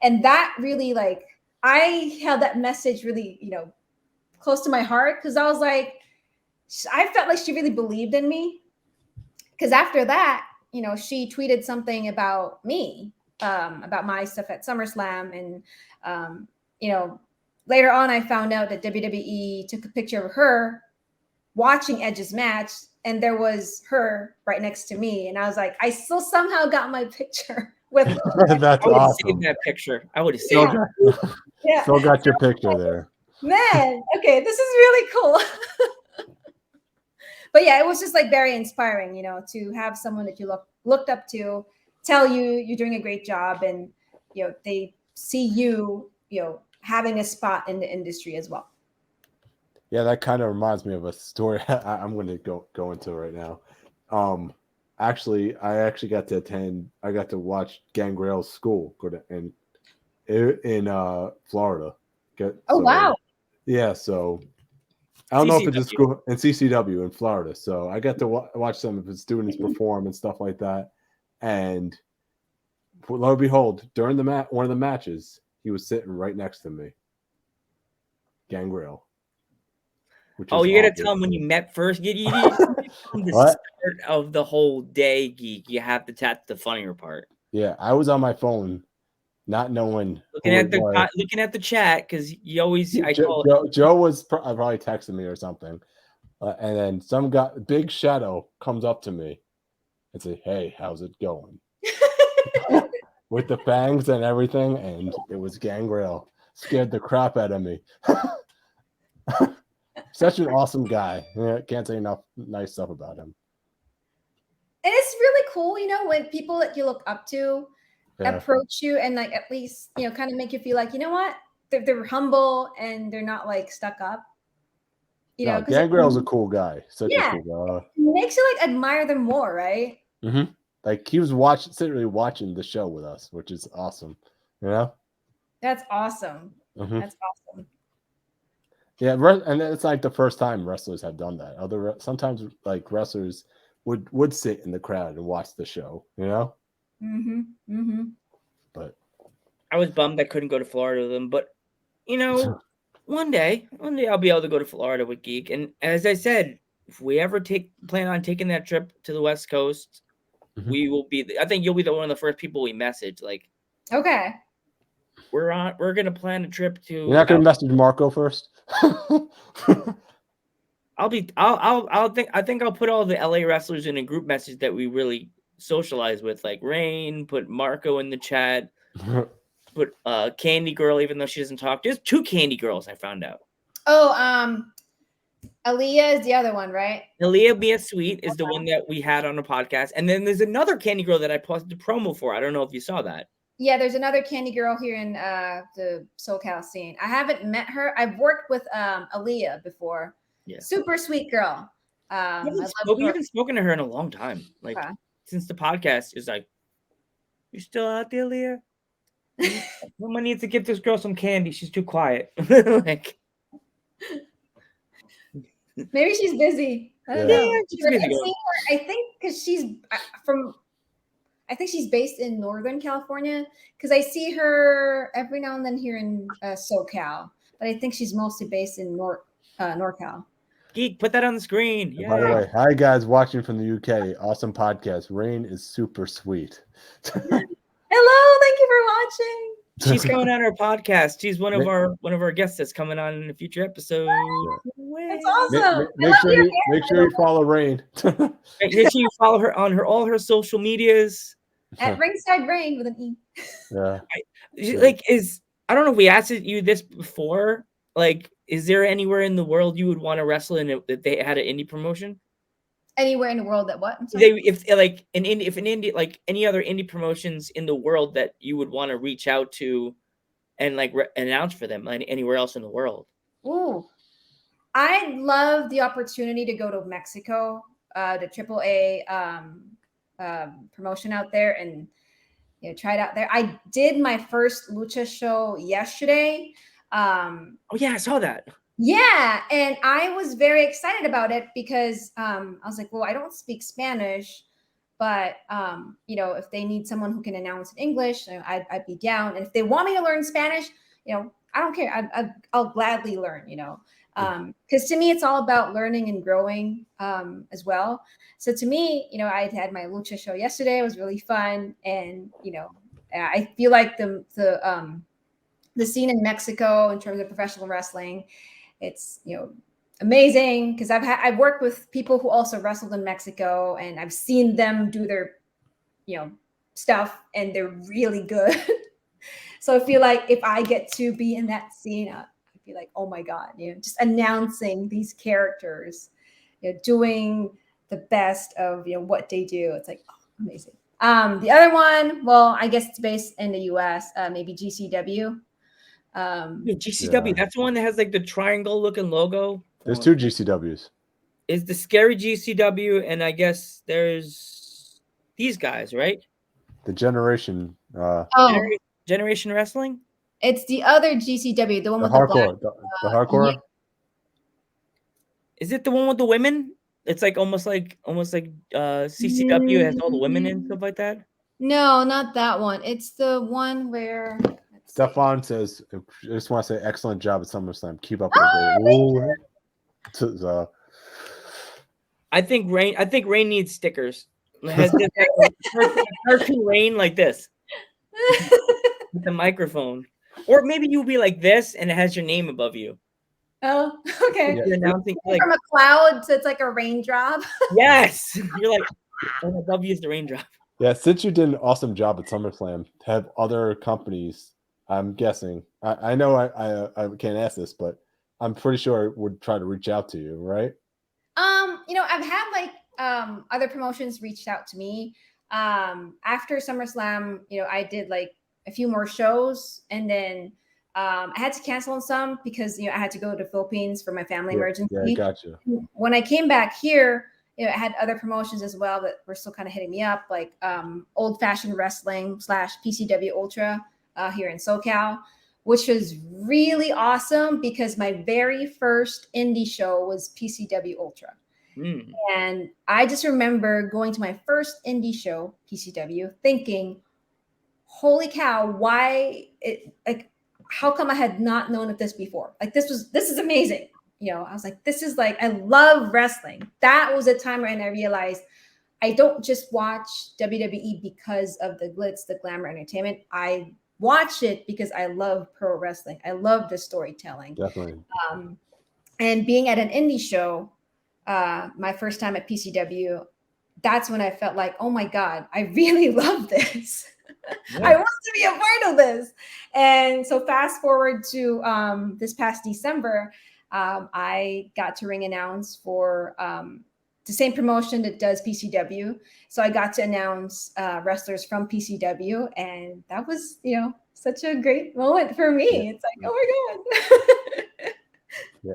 And that really, like, I held that message really, close to my heart, because I was like, I felt like she really believed in me. Because after that, she tweeted something about me, about my stuff at SummerSlam. And, later on, I found out that WWE took a picture of her watching Edge's match, and there was her right next to me. And I was like, I still somehow got my picture with her. That's I would have awesome. saved that picture. I would have saved it. Yeah. Still got your picture there. Man, okay, this is really cool. But yeah, it was just like very inspiring, to have someone that you looked up to tell you you're doing a great job, and they see you, having a spot in the industry as well. Yeah, that kind of reminds me of a story I'm going to go into right now. I actually got to watch Gangrel's school in Florida. Wow. Yeah, so I don't know if it's a school in CCW in Florida. So I got to watch some of his students perform and stuff like that. And lo and behold, during one of the matches, he was sitting right next to me. Gangrel. Oh, you gotta tell him when you met first. The start of the whole day, Geek. You have to tap the funnier part. Yeah, I was on my phone, not knowing. Looking at the chat, because you always. Joe was probably texting me or something, and then some guy, Big Shadow, comes up to me and say, "Hey, how's it going?" With the fangs and everything, and it was Gangrel. Scared the crap out of me. Such an awesome guy. Yeah, can't say enough nice stuff about him. And it's really cool, when people that you look up to Yeah. approach you and like at least, kind of make you feel like, you know what? They're humble and they're not like stuck up. No, Because Gangrel's a cool guy. Such a cool guy. it makes you like admire them more, right? Mm-hmm. Like he was sitting watching the show with us, which is awesome. That's awesome. Mm-hmm. That's awesome. Yeah, and it's like the first time wrestlers have done that. Sometimes like wrestlers would sit in the crowd and watch the show, Mm-hmm. Mm-hmm. But I was bummed I couldn't go to Florida with them, but one day I'll be able to go to Florida with Geek. And as I said, if we ever plan on taking that trip to the West Coast, we will be. I think you'll be one of the first people we message. Like, okay, we're gonna plan a trip to. You're not gonna message Marco first. I think I'll put all the LA wrestlers in a group message that we really socialize with, like Raine, put Marco in the chat, put Candy Girl, even though she doesn't talk. There's 2 Candy Girls I found out. Oh, Aaliyah is the other one, right? Aaliyah Mia Sweet is the one that we had on the podcast. And then there's another Candy Girl that I posted the promo for. I don't know if you saw that. Yeah, there's another Candy Girl here in the SoCal scene. I haven't met her. I've worked with Aaliyah before. Yeah. Super sweet girl. We haven't spoken to her in a long time. Like since the podcast is like, you still out there, Leah? Someone needs to get this girl some candy. She's too quiet. Like, maybe she's busy. I don't know. I think because she's I think she's based in Northern California because I see her every now and then here in SoCal, but I think she's mostly based in NorCal. Geek, put that on the screen. Yeah. By the way, hi guys watching from the UK. Awesome podcast. Raine is super sweet. Hello, thank you for watching. She's coming on our podcast. She's one of our guests that's coming on in a future episode. That's awesome. Make sure you follow Raine. Make sure you follow her on all her social medias. At Ringside Raine with an E. Yeah. I don't know if we asked you this before. Like, is there anywhere in the world you would want to wrestle in if they had an indie promotion? Anywhere in the world that what? If any other indie promotions in the world that you would want to reach out to and like announce for them, like anywhere else in the world. Ooh, I'd love the opportunity to go to Mexico, the AAA promotion out there, and try it out there. I did my first lucha show yesterday. Oh yeah, I saw that. Yeah, and I was very excited about it because I was like, well, I don't speak Spanish, but if they need someone who can announce in English, I'd be down. And if they want me to learn Spanish, I don't care. I'll gladly learn. Because to me, it's all about learning and growing as well. So to me, I had my lucha show yesterday. It was really fun, and I feel like the scene in Mexico in terms of professional wrestling, it's amazing because I've worked with people who also wrestled in Mexico, and I've seen them do their stuff, and they're really good. So I feel like if I get to be in that scene, I'd be like, oh my god, just announcing these characters, doing the best of what they do. It's like amazing. The other one, well, I guess it's based in the US, maybe GCW. GCW, that's the one that has like the triangle looking logo. There's 2 GCWs. Is the scary GCW, and I guess there's these guys, right? The Generation. Generation Wrestling. It's the other GCW, the one with hardcore, the hardcore. Yeah. Is it the one with the women? It's like almost like CCW has all the women and stuff like that. No, not that one. It's the one where. Stefan says, I just want to say excellent job at SummerSlam. Keep up with it. I think Raine needs stickers. It has this cartoon Raine like this. With the microphone. Or maybe you'll be like this and it has your name above you. Oh, okay. You're announcing from a cloud, so it's like a raindrop. Yes. You're like, and above you is the raindrop. Yeah, since you did an awesome job at SummerSlam, have other companies, I'm guessing, I know I can't ask this, but I'm pretty sure would try to reach out to you, right? I've had like other promotions reached out to me. After SummerSlam, I did like a few more shows, and then I had to cancel on some because I had to go to the Philippines for my family emergency. Yeah, gotcha. When I came back here, I had other promotions as well that were still kind of hitting me up, like Old Fashioned Wrestling / PCW Ultra here in SoCal, which was really awesome because my very first indie show was PCW Ultra. And I just remember going to my first indie show, PCW, thinking, holy cow, how come I had not known of this before? Like, this is amazing. I was like, I love wrestling. That was a time when I realized I don't just watch WWE because of the glitz, the glamour, entertainment. I watch it because I love pro wrestling. I love the storytelling. Definitely. And being at an indie show, my first time at PCW, that's when I felt like, oh my God, I really love this. Yeah. I want to be a part of this. And so fast forward to this past December, I got to ring announce for the same promotion that does PCW. So I got to announce wrestlers from PCW, and that was, such a great moment for me. Yeah. It's like, oh my God. Yeah.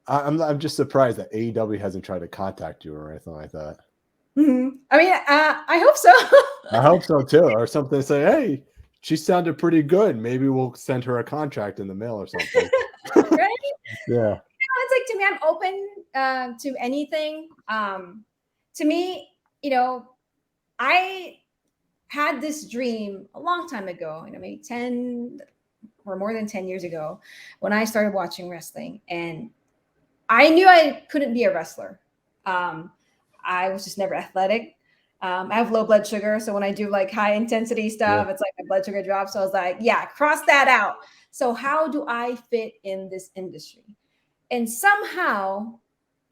I'm just surprised that AEW hasn't tried to contact you or anything like that. Mm-hmm. I mean, I hope so. I hope so too, or something. Say, hey, she sounded pretty good. Maybe we'll send her a contract in the mail or something. Right? Yeah. It's like, to me, I'm open to anything. To me, I had this dream a long time ago, maybe 10 or more than 10 years ago, when I started watching wrestling, and I knew I couldn't be a wrestler. I was just never athletic. I have low blood sugar, so when I do like high intensity stuff, it's like my blood sugar drops. So I was like, yeah, cross that out. So how do I fit in this industry? And somehow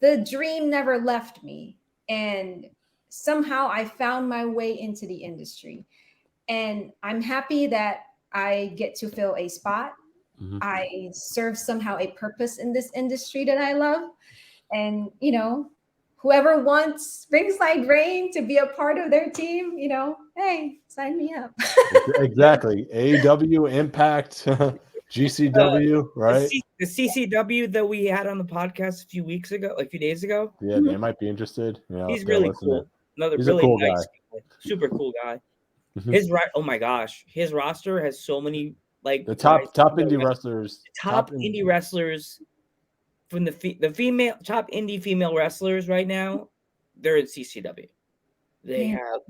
the dream never left me. And somehow I found my way into the industry. And I'm happy that I get to fill a spot. Mm-hmm. I serve somehow a purpose in this industry that I love. And, whoever wants Ringside Raine to be a part of their team, hey, sign me up. Exactly. AEW, Impact, GCW, right? The CCW that we had on the podcast a few days ago. Yeah, they might be interested. He's really cool. He's really cool nice guy. Super cool guy. Mm-hmm. Oh my gosh, his roster has so many the top indie wrestlers. Top indie wrestlers. From the female top indie female wrestlers right now, they're in CCW. They got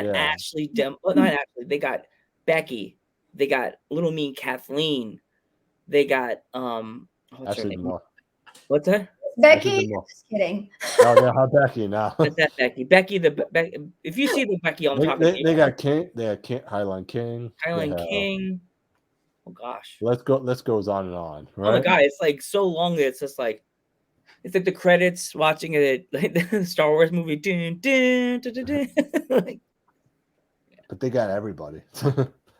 Ashley not Ashley. They got Becky. They got Little Mean Kathleen. They got what's her name? What's that? Becky. Just kidding. Oh, they have Becky now. That's that Becky. Becky if you see the Becky on top, they got King. They had Highline King. King. Oh gosh. Let's goes on and on. Right? Oh my God, it's like so long that it's just like it's like the credits watching it like the Star Wars movie. Dun, dun, dun, dun, dun. But they got everybody.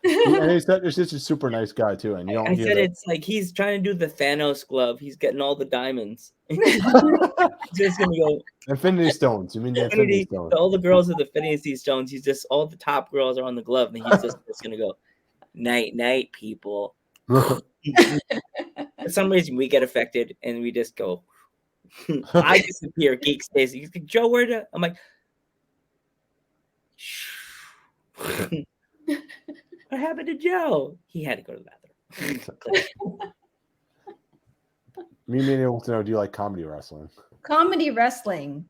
And he's just a super nice guy too. And I said it's like he's trying to do the Thanos glove. He's getting all the diamonds. Just gonna go Infinity Stones. You mean the Infinity Stones? All the girls are the Infinity Stones. He's just all the top girls are on the glove, and he's just gonna go. Night, night, people. For some reason, we get affected and we just go. I disappear. Geek stays. Joe, where to? I'm like, what happened to Joe? He had to go to the bathroom. Me wants to know: do you like comedy wrestling? Comedy wrestling,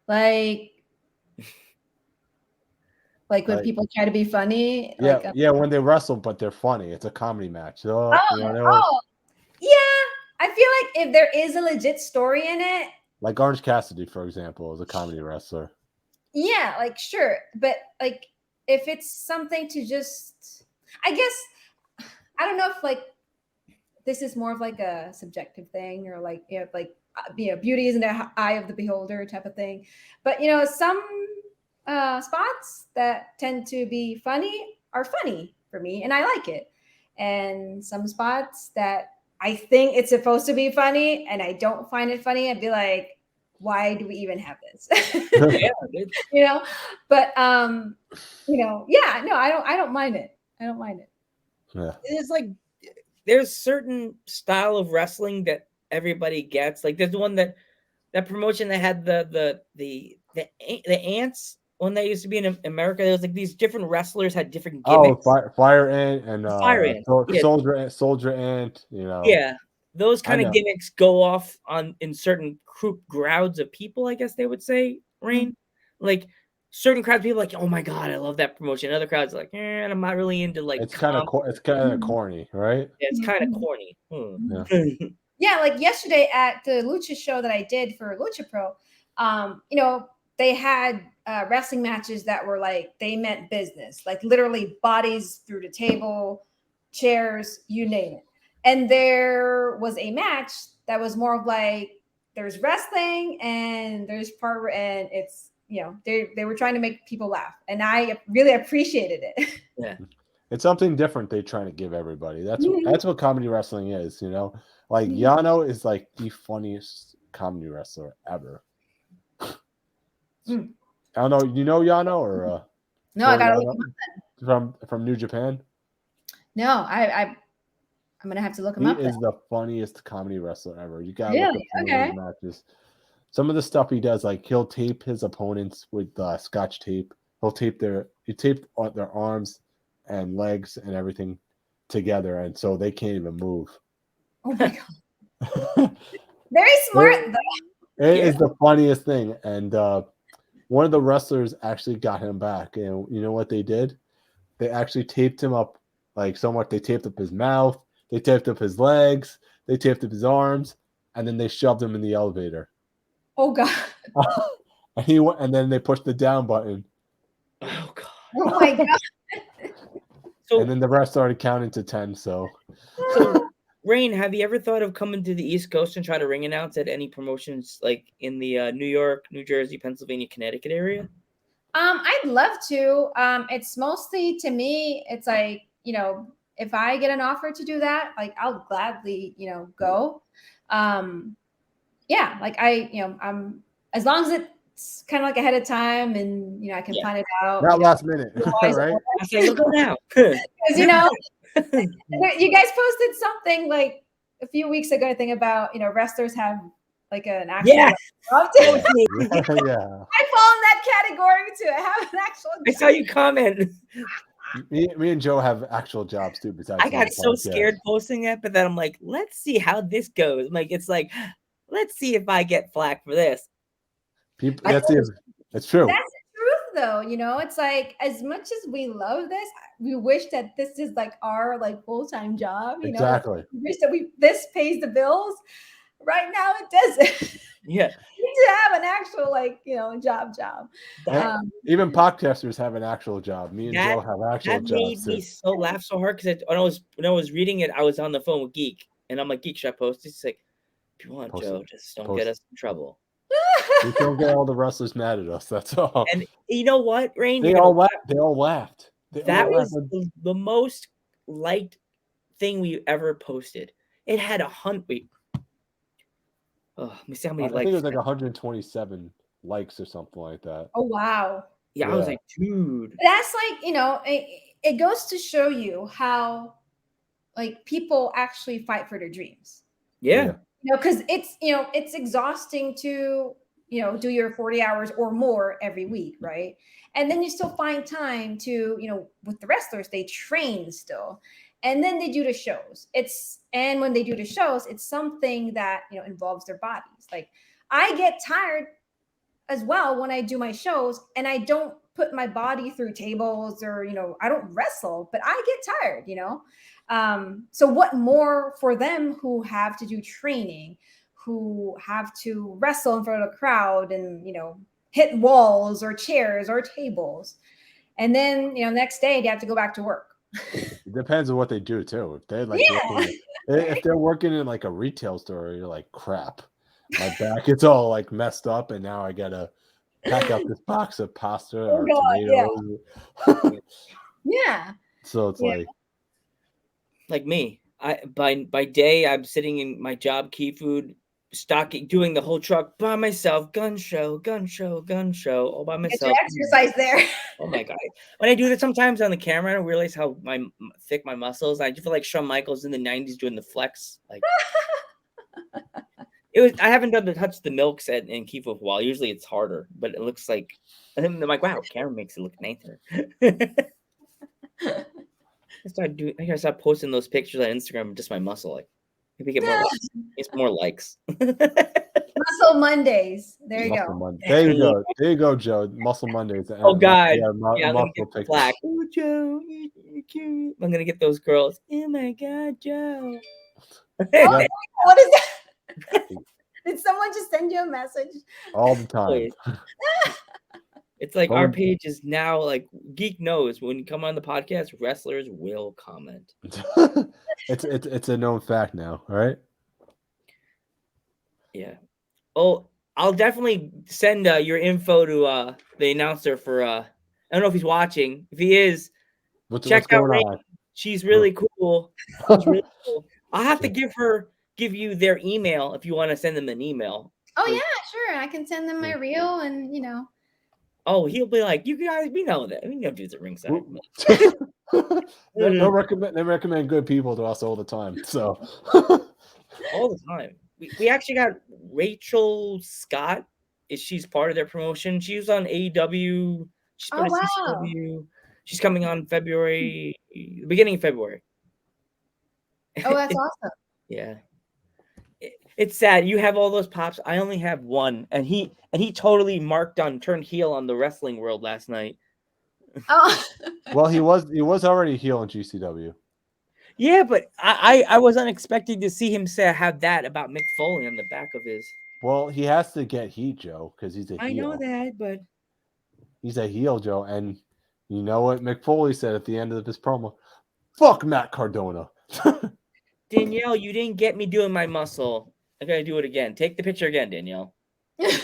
like when people try to be funny. Yeah, when they wrestle, but they're funny. It's a comedy match. So, yeah. I feel like if there is a legit story in it. Like Orange Cassidy, for example, is a comedy wrestler. Yeah, sure. But if it's something to just, I guess, I don't know if this is more of a subjective thing or beauty is in the eye of the beholder type of thing. But, some spots that tend to be funny are funny for me and I like it. And some spots that I think it's supposed to be funny and I don't find it funny, I'd be like, why do we even have this? You know, but you know, yeah, no, I don't mind it. I don't mind it. Yeah. It's like there's certain style of wrestling that everybody gets. Like there's the one that promotion that had the ants when they used to be in America. There was like these different wrestlers had different gimmicks. Oh, fire ant and Fire ant, yeah. soldier ant. You know. Yeah, those kind I of know. gimmicks go off on in certain crowds of people. I guess they would say, Raine. Like certain crowds, of people like, oh my god, I love that promotion. Other crowds are like, I'm not really into like. It's kind of corny, right? Yeah, it's kind of corny. Yeah. Yeah, like yesterday at the Lucha show that I did for Lucha Pro, you know, they had wrestling matches that were like, they meant business, like literally bodies through the table, chairs, you name it. And there was a match that was more of like, there's wrestling and there's part, and it's, you know, they were trying to make people laugh. And I really appreciated it. Yeah. It's something different they're trying to give everybody. That's what comedy wrestling is, you know? Like Yano is like the funniest comedy wrestler ever. I don't know. You know Yano or no, I gotta look him up from New Japan? No, I'm gonna have to look him up. He is the funniest comedy wrestler ever. You gotta really? look up some of his matches. Some of the stuff he does, like he'll tape his opponents with Scotch tape. He'll tape their arms and legs and everything together, and so they can't even move. Oh my god! Very smart, though. It is the funniest thing, and one of the wrestlers actually got him back. And you know what they did? They actually taped him up like so much. They taped up his mouth, they taped up his legs, they taped up his arms, and then they shoved him in the elevator. Oh god! And he went, and then they pushed the down button. Oh god! Oh my god! And then the rest started counting to 10. So, Raine, have you ever thought of coming to the East Coast and try to ring announce at any promotions like in the New York, New Jersey, Pennsylvania, Connecticut area? I'd love to. It's mostly, to me, it's like, you know, if I get an offer to do that, like I'll gladly, you know, go. Yeah, like I'm as long as it's kind of like ahead of time and, you know, I can plan it out. Not last minute, right? I say, look now. Because, you know, you guys posted something like a few weeks ago, I think, about, you know, wrestlers have like an actual job. Yeah. I fall in that category too. I have an actual job. I saw you comment. Me and Joe have actual jobs too. Besides, I got so scared posting it, but then I'm like, let's see how this goes. It's like, let's see if I get flack for this. People, it's true. That's the truth, though. You know, it's like, as much as we love this, we wish that this is like our like full-time job. You know, we wish that this pays the bills. Right now, it doesn't. Yeah, you need to have an actual, like, you know, job. Even podcasters have an actual job. Me and Joe have actual jobs. That made me so laugh so hard because when I was reading it, I was on the phone with Geek, and I'm like, Geek, should I post this? He's like, if you want, Joe, just don't get us in trouble. We don't get all the wrestlers mad at us. That's all. And you know what, Raine? They all laughed. That was the most liked thing we ever posted. It had 100. Oh, let me see how many likes. I think it was like 127 likes or something like that. Oh wow! Yeah, I was like, dude. That's like, you know, it goes to show you how like people actually fight for their dreams. Yeah. You know, because it's, you know, it's exhausting to, you know, do your 40 hours or more every week, right? And then you still find time to, you know, with the wrestlers, they train still. And then they do the shows. And when they do the shows, it's something that, you know, involves their bodies. Like I get tired as well when I do my shows, and I don't put my body through tables or, you know, I don't wrestle, but I get tired, you know? So what more for them who have to do training, who have to wrestle in front of a crowd and, you know, hit walls or chairs or tables. And then, you know, next day they have to go back to work. It depends on what they do too. If they're like if they're working in like a retail store, you're like, crap, my back it's all like messed up, and now I gotta pack up this box of pasta or tomatoes. Yeah. So it's like me. by day I'm sitting in my job, Key Food, stocking, doing the whole truck by myself, gun show all by Get your myself. exercise there. Oh my god! When I do that sometimes on the camera, I don't realize how thick my muscles. I just feel like Shawn Michaels in the '90s doing the flex. Like it was. I haven't done the touch the milk set in Key Food for a while. Usually it's harder, but it looks like. And then I'm like, wow, camera makes it look nicer. I gotta start posting those pictures on Instagram of just my muscle. Like maybe get more likes. It's more likes. Muscle Mondays. There you Muscle go. Monday. There you go. There you go, Joe. Muscle Mondays. Oh God. Yeah, I'm gonna muscle get flack. Oh Joe, you're cute. I'm gonna get those girls. Oh my God, Joe. Oh, what is that? Did someone just send you a message? All the time. It's like our page is now like Geek knows when you come on the podcast, wrestlers will comment. it's a known fact now, all right? Yeah. Oh, I'll definitely send your info to the announcer for I don't know if he's watching. If he is, check out Raine. She's really cool. She's really cool. I'll have to give you their email if you want to send them an email. Oh yeah, sure. I can send them my reel and Oh, he'll be like, you guys, we know that. We know dudes at ringside. They recommend good people to us all the time. So all the time. We actually got Rachel Scott. She's part of their promotion. She was on AEW. She's part of CCW. She's coming on the beginning of February. Oh, that's awesome. Yeah. It's sad. You have all those pops. I only have one. And he totally turned heel on the wrestling world last night. Oh. Well, he was already heel in GCW. Yeah, but I was unexpected to see him have that about Mick Foley on the back of his. Well, he has to get heat, Joe, because he's a heel. I know that, but he's a heel, Joe, and you know what Mick Foley said at the end of his promo? Fuck Matt Cardona. Danielle, you didn't get me doing my muscle. I gotta do it again. Take the picture again, Danielle. I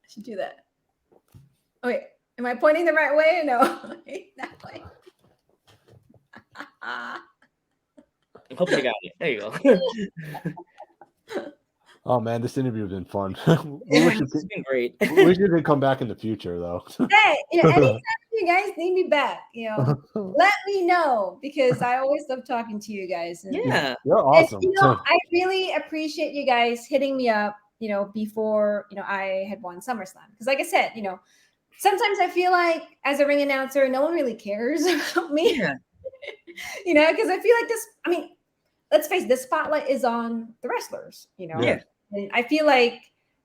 should do that. Oh, wait, am I pointing the right way or no? That way. I hope you got it. There you go. Oh man, this interview has been fun. It's been great. We wish you could come back in the future, though. Hey, anytime you guys need me back, let me know because I always love talking to you guys. And, yeah, you're awesome. And, I really appreciate you guys hitting me up. Before I had won SummerSlam because, like I said, sometimes I feel like as a ring announcer, no one really cares about me. Yeah. Because I feel like this. I mean, let's face it, the spotlight is on the wrestlers. Yeah. And I feel like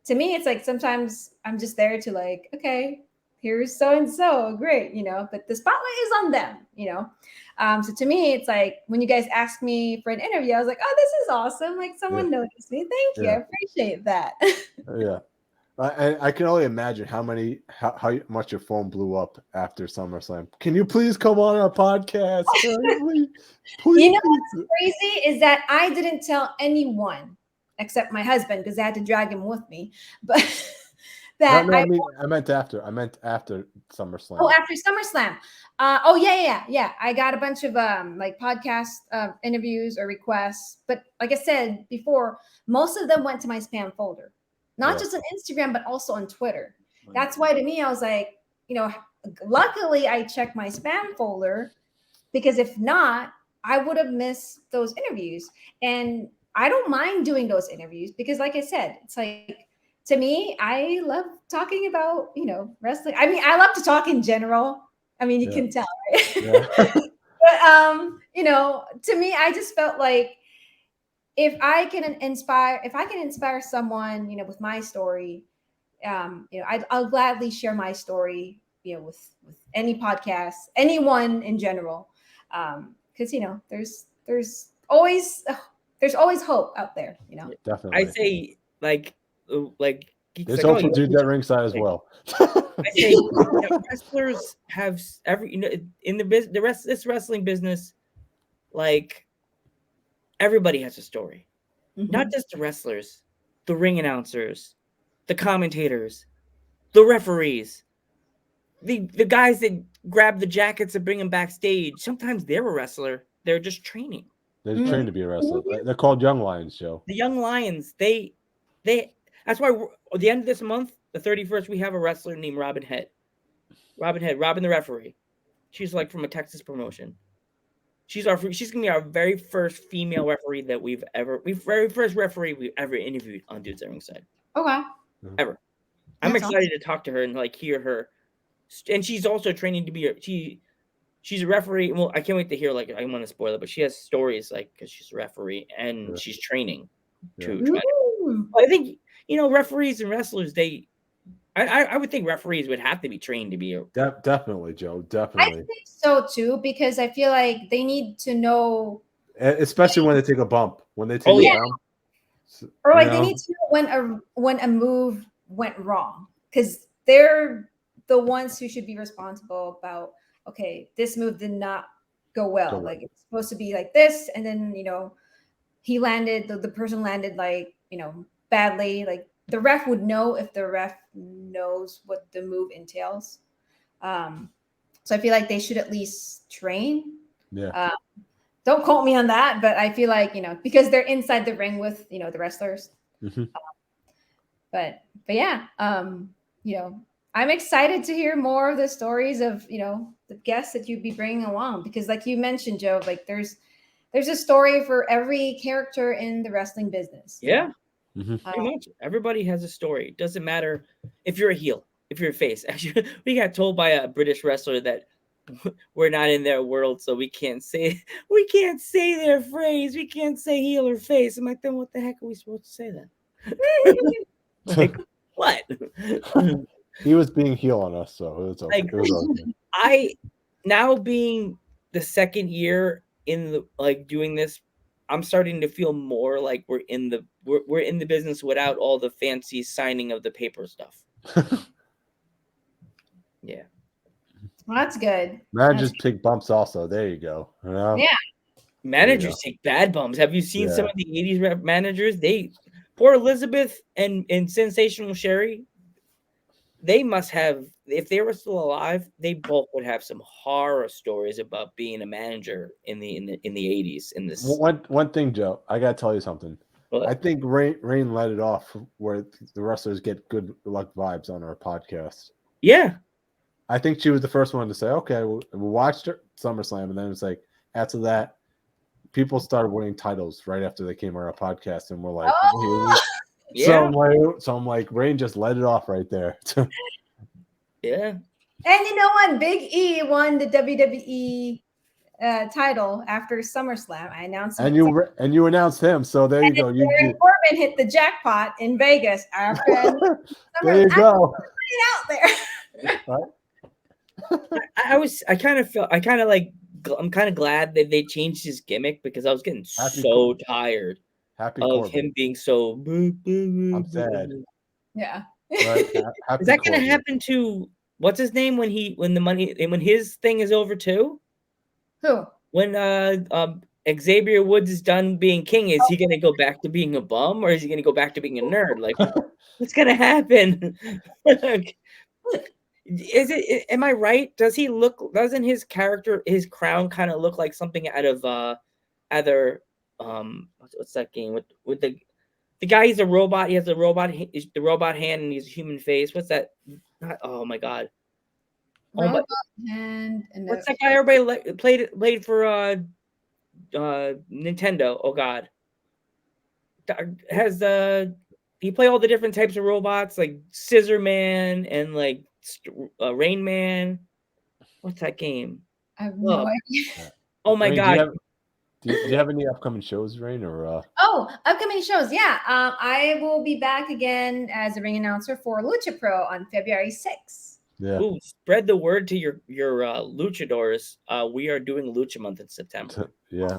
to me, it's like sometimes I'm just there to like, okay, here's so and so, great, but the spotlight is on them, So to me, it's like when you guys asked me for an interview, I was like, oh, this is awesome. Like someone noticed me. Thank you. I appreciate that. Yeah. I can only imagine how much your phone blew up after SummerSlam. Can you please come on our podcast? Please. What's crazy is that I didn't tell anyone except my husband because I had to drag him with me. But that I meant after SummerSlam. Oh, after SummerSlam. Yeah. I got a bunch of like podcast interviews or requests, but like I said before, most of them went to my spam folder. Not just on Instagram, but also on Twitter. That's why to me, I was like, luckily I checked my spam folder because if not, I would have missed those interviews. And I don't mind doing those interviews because like I said, it's like, to me, I love talking about, wrestling. I mean, I love to talk in general. I mean, you can tell, right? Yeah. But, to me, I just felt like, if I can inspire someone, with my story, I'll gladly share my story, with any podcast, anyone in general, because there's always hope out there, Definitely. I say like there's hope for dudes at ringside as well. I say wrestlers have in this wrestling business, like. Everybody has a story, not just the wrestlers, the ring announcers, the commentators, the referees, the guys that grab the jackets and bring them backstage. Sometimes they're a wrestler. they're just training. They're trained to be a wrestler. They're called Young Lions, Joe. The Young Lions, they that's why at the end of this month, the 31st, we have a wrestler named Robin Head. Robin the referee. She's like from a Texas promotion. She's gonna be our very first female referee that very first referee we've ever interviewed on Dudes at Ringside. Okay. Ever. I'm excited to talk to her and like hear her. And she's also training to be she's a referee. Well, I can't wait to hear, like, I want to spoil it, but she has stories, like, because she's a referee and she's training to try to. I think, referees and wrestlers, I would think referees would have to be trained to be definitely, Joe. I Definitely. think so too, because I feel like they need to know, especially when they take a bump. When they take a bump. Or like they need to know when a move went wrong, because they're the ones who should be responsible about, okay, this move did not go well. Like it's supposed to be like this, and then he landed, the person landed like badly. Like the ref would know if the ref knows what the move entails. So I feel like they should at least train. Yeah. Don't quote me on that, but I feel like because they're inside the ring with the wrestlers. Mm-hmm. But yeah, I'm excited to hear more of the stories of the guests that you'd be bringing along, because like you mentioned, Joe, like there's a story for every character in the wrestling business. Yeah. Pretty much. Everybody has a story. It doesn't matter if you're a heel, if you're a face. Actually, we got told by a British wrestler that we're not in their world, so we can't say their phrase. We can't say heel or face. I'm like, then what the heck are we supposed to say then? Like, what? He was being heel on us, so it was okay. Like, I now being the second year in the doing this, I'm starting to feel more like we're in the business without all the fancy signing of the paper stuff. Yeah. Well, that's good. Managers take bumps also. There you go. Yeah. Managers take bad bumps. Have you seen some of the 80s managers? Poor Elizabeth and Sensational Sherry, they must have, if they were still alive, they both would have some horror stories about being a manager in the 80s. In this one thing, Joe, I gotta tell you something. What? I think Raine let it off where the wrestlers get good luck vibes on our podcast. Yeah. I think she was the first one to say, okay, we watched her SummerSlam, and then it's like after that, people started winning titles right after they came on our podcast, and we're like, yeah. So I'm like, Raine just let it off right there. Yeah. And you know what? Big E won the WWE title after SummerSlam. I announced him. And you announced him, so there you go. Baron Corbin hit the jackpot in Vegas after. There you go. Out there. Right? I'm kind of glad that they changed his gimmick, because I was getting tired of Corbin. him being so. I'm sad. Yeah. Right? Is that going to happen to what's his name when his thing is over too? Who? When Xavier Woods is done being king, is he going to go back to being a bum, or is he going to go back to being a nerd? Like, what's going to happen? Is it? Am I right? Doesn't his character, his crown, kind of look like something out of either what's that game with the guy? He's a robot. He has the robot hand, and he's a human face. What's that? Oh my god! Robot hand. And what's that guy? Everybody played for Nintendo. Oh god! Has he play all the different types of robots, like Scissor Man and like Rain Man? What's that game? I have no idea. Oh my god! Do you have any upcoming shows, Raine, or? Upcoming shows. Yeah, I will be back again as a ring announcer for Lucha Pro on February 6th. Yeah. Ooh, spread the word to your luchadors. We are doing Lucha Month in September. Yeah.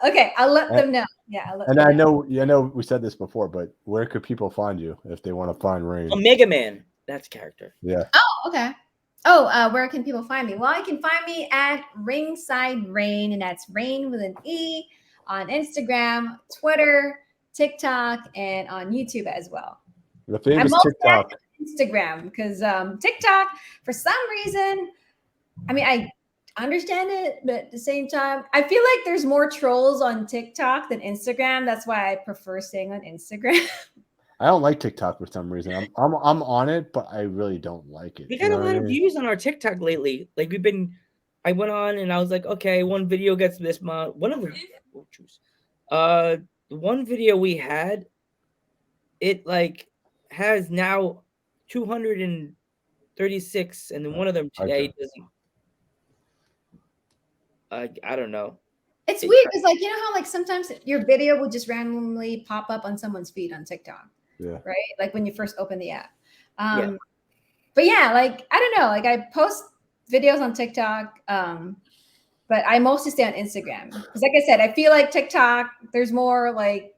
Okay, I'll let them know. Yeah, I know we said this before, but where could people find you if they want to find Raine? Omega Man, that's character. Yeah. Oh, okay. Where can people find me? Well, you can find me at Ringside Raine, and that's Raine with an E, on Instagram, Twitter, TikTok, and on YouTube as well. The famous TikTok. Instagram, because TikTok, for some reason, I mean, understand it, but at the same time, I feel like there's more trolls on TikTok than Instagram. That's why I prefer staying on Instagram. I don't like TikTok for some reason. I'm on it, but I really don't like it. We got a lot of views on our TikTok lately. Like I went on and I was like, okay, one video gets this month. One video we had, it like has now 236, and then one of them today doesn't. I don't know. It's weird because, like, you know how like sometimes your video will just randomly pop up on someone's feed on TikTok. Yeah. Right. Like when you first open the app. But yeah, like I don't know. Like I post videos on TikTok, but I mostly stay on Instagram because, like I said, I feel like TikTok. There's more like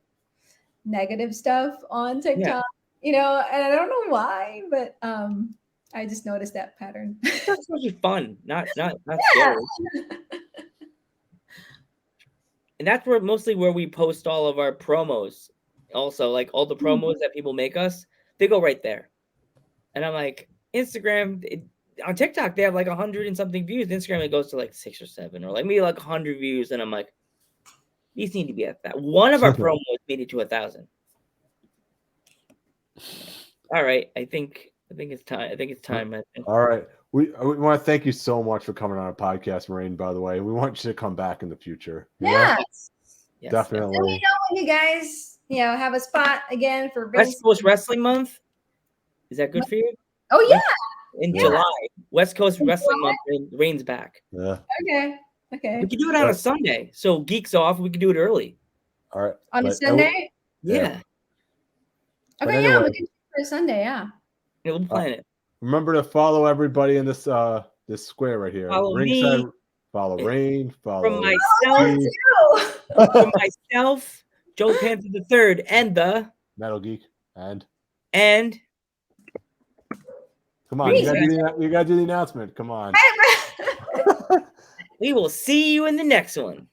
negative stuff on TikTok. You know, and I don't know why, but I just noticed that pattern. That's really fun, not scary. And that's mostly where we post all of our promos. Also, like all the promos that people make us, they go right there. And I'm like, Instagram, on TikTok, they have like 100 and something views. Instagram, it goes to like 6 or 7, or like maybe like 100 views. And I'm like, these need to be at that. One of our promos made it to 1,000. All right, I think it's time. I think it's time. All right, we want to thank you so much for coming on our podcast, Raine. By the way, we want you to come back in the future. Yes. Definitely. Let me know when you guys, have a spot again for West Coast Wrestling Month. Is that good for you? Oh yeah, in July, West Coast Wrestling Month. Raine's back. Yeah. Okay. We could do it on a Sunday, so Geek's off. We could do it early. All right. On a Sunday. Yeah. Okay. Anyway, Yeah, we can do it for a Sunday. Yeah. We'll plan it. Remember to follow everybody in this this square right here. Follow Ringside, me. Follow Raine. Follow From myself. From myself, Joe Panther III, and the Metal Geek, and come on, you gotta do the announcement. Come on. We will see you in the next one.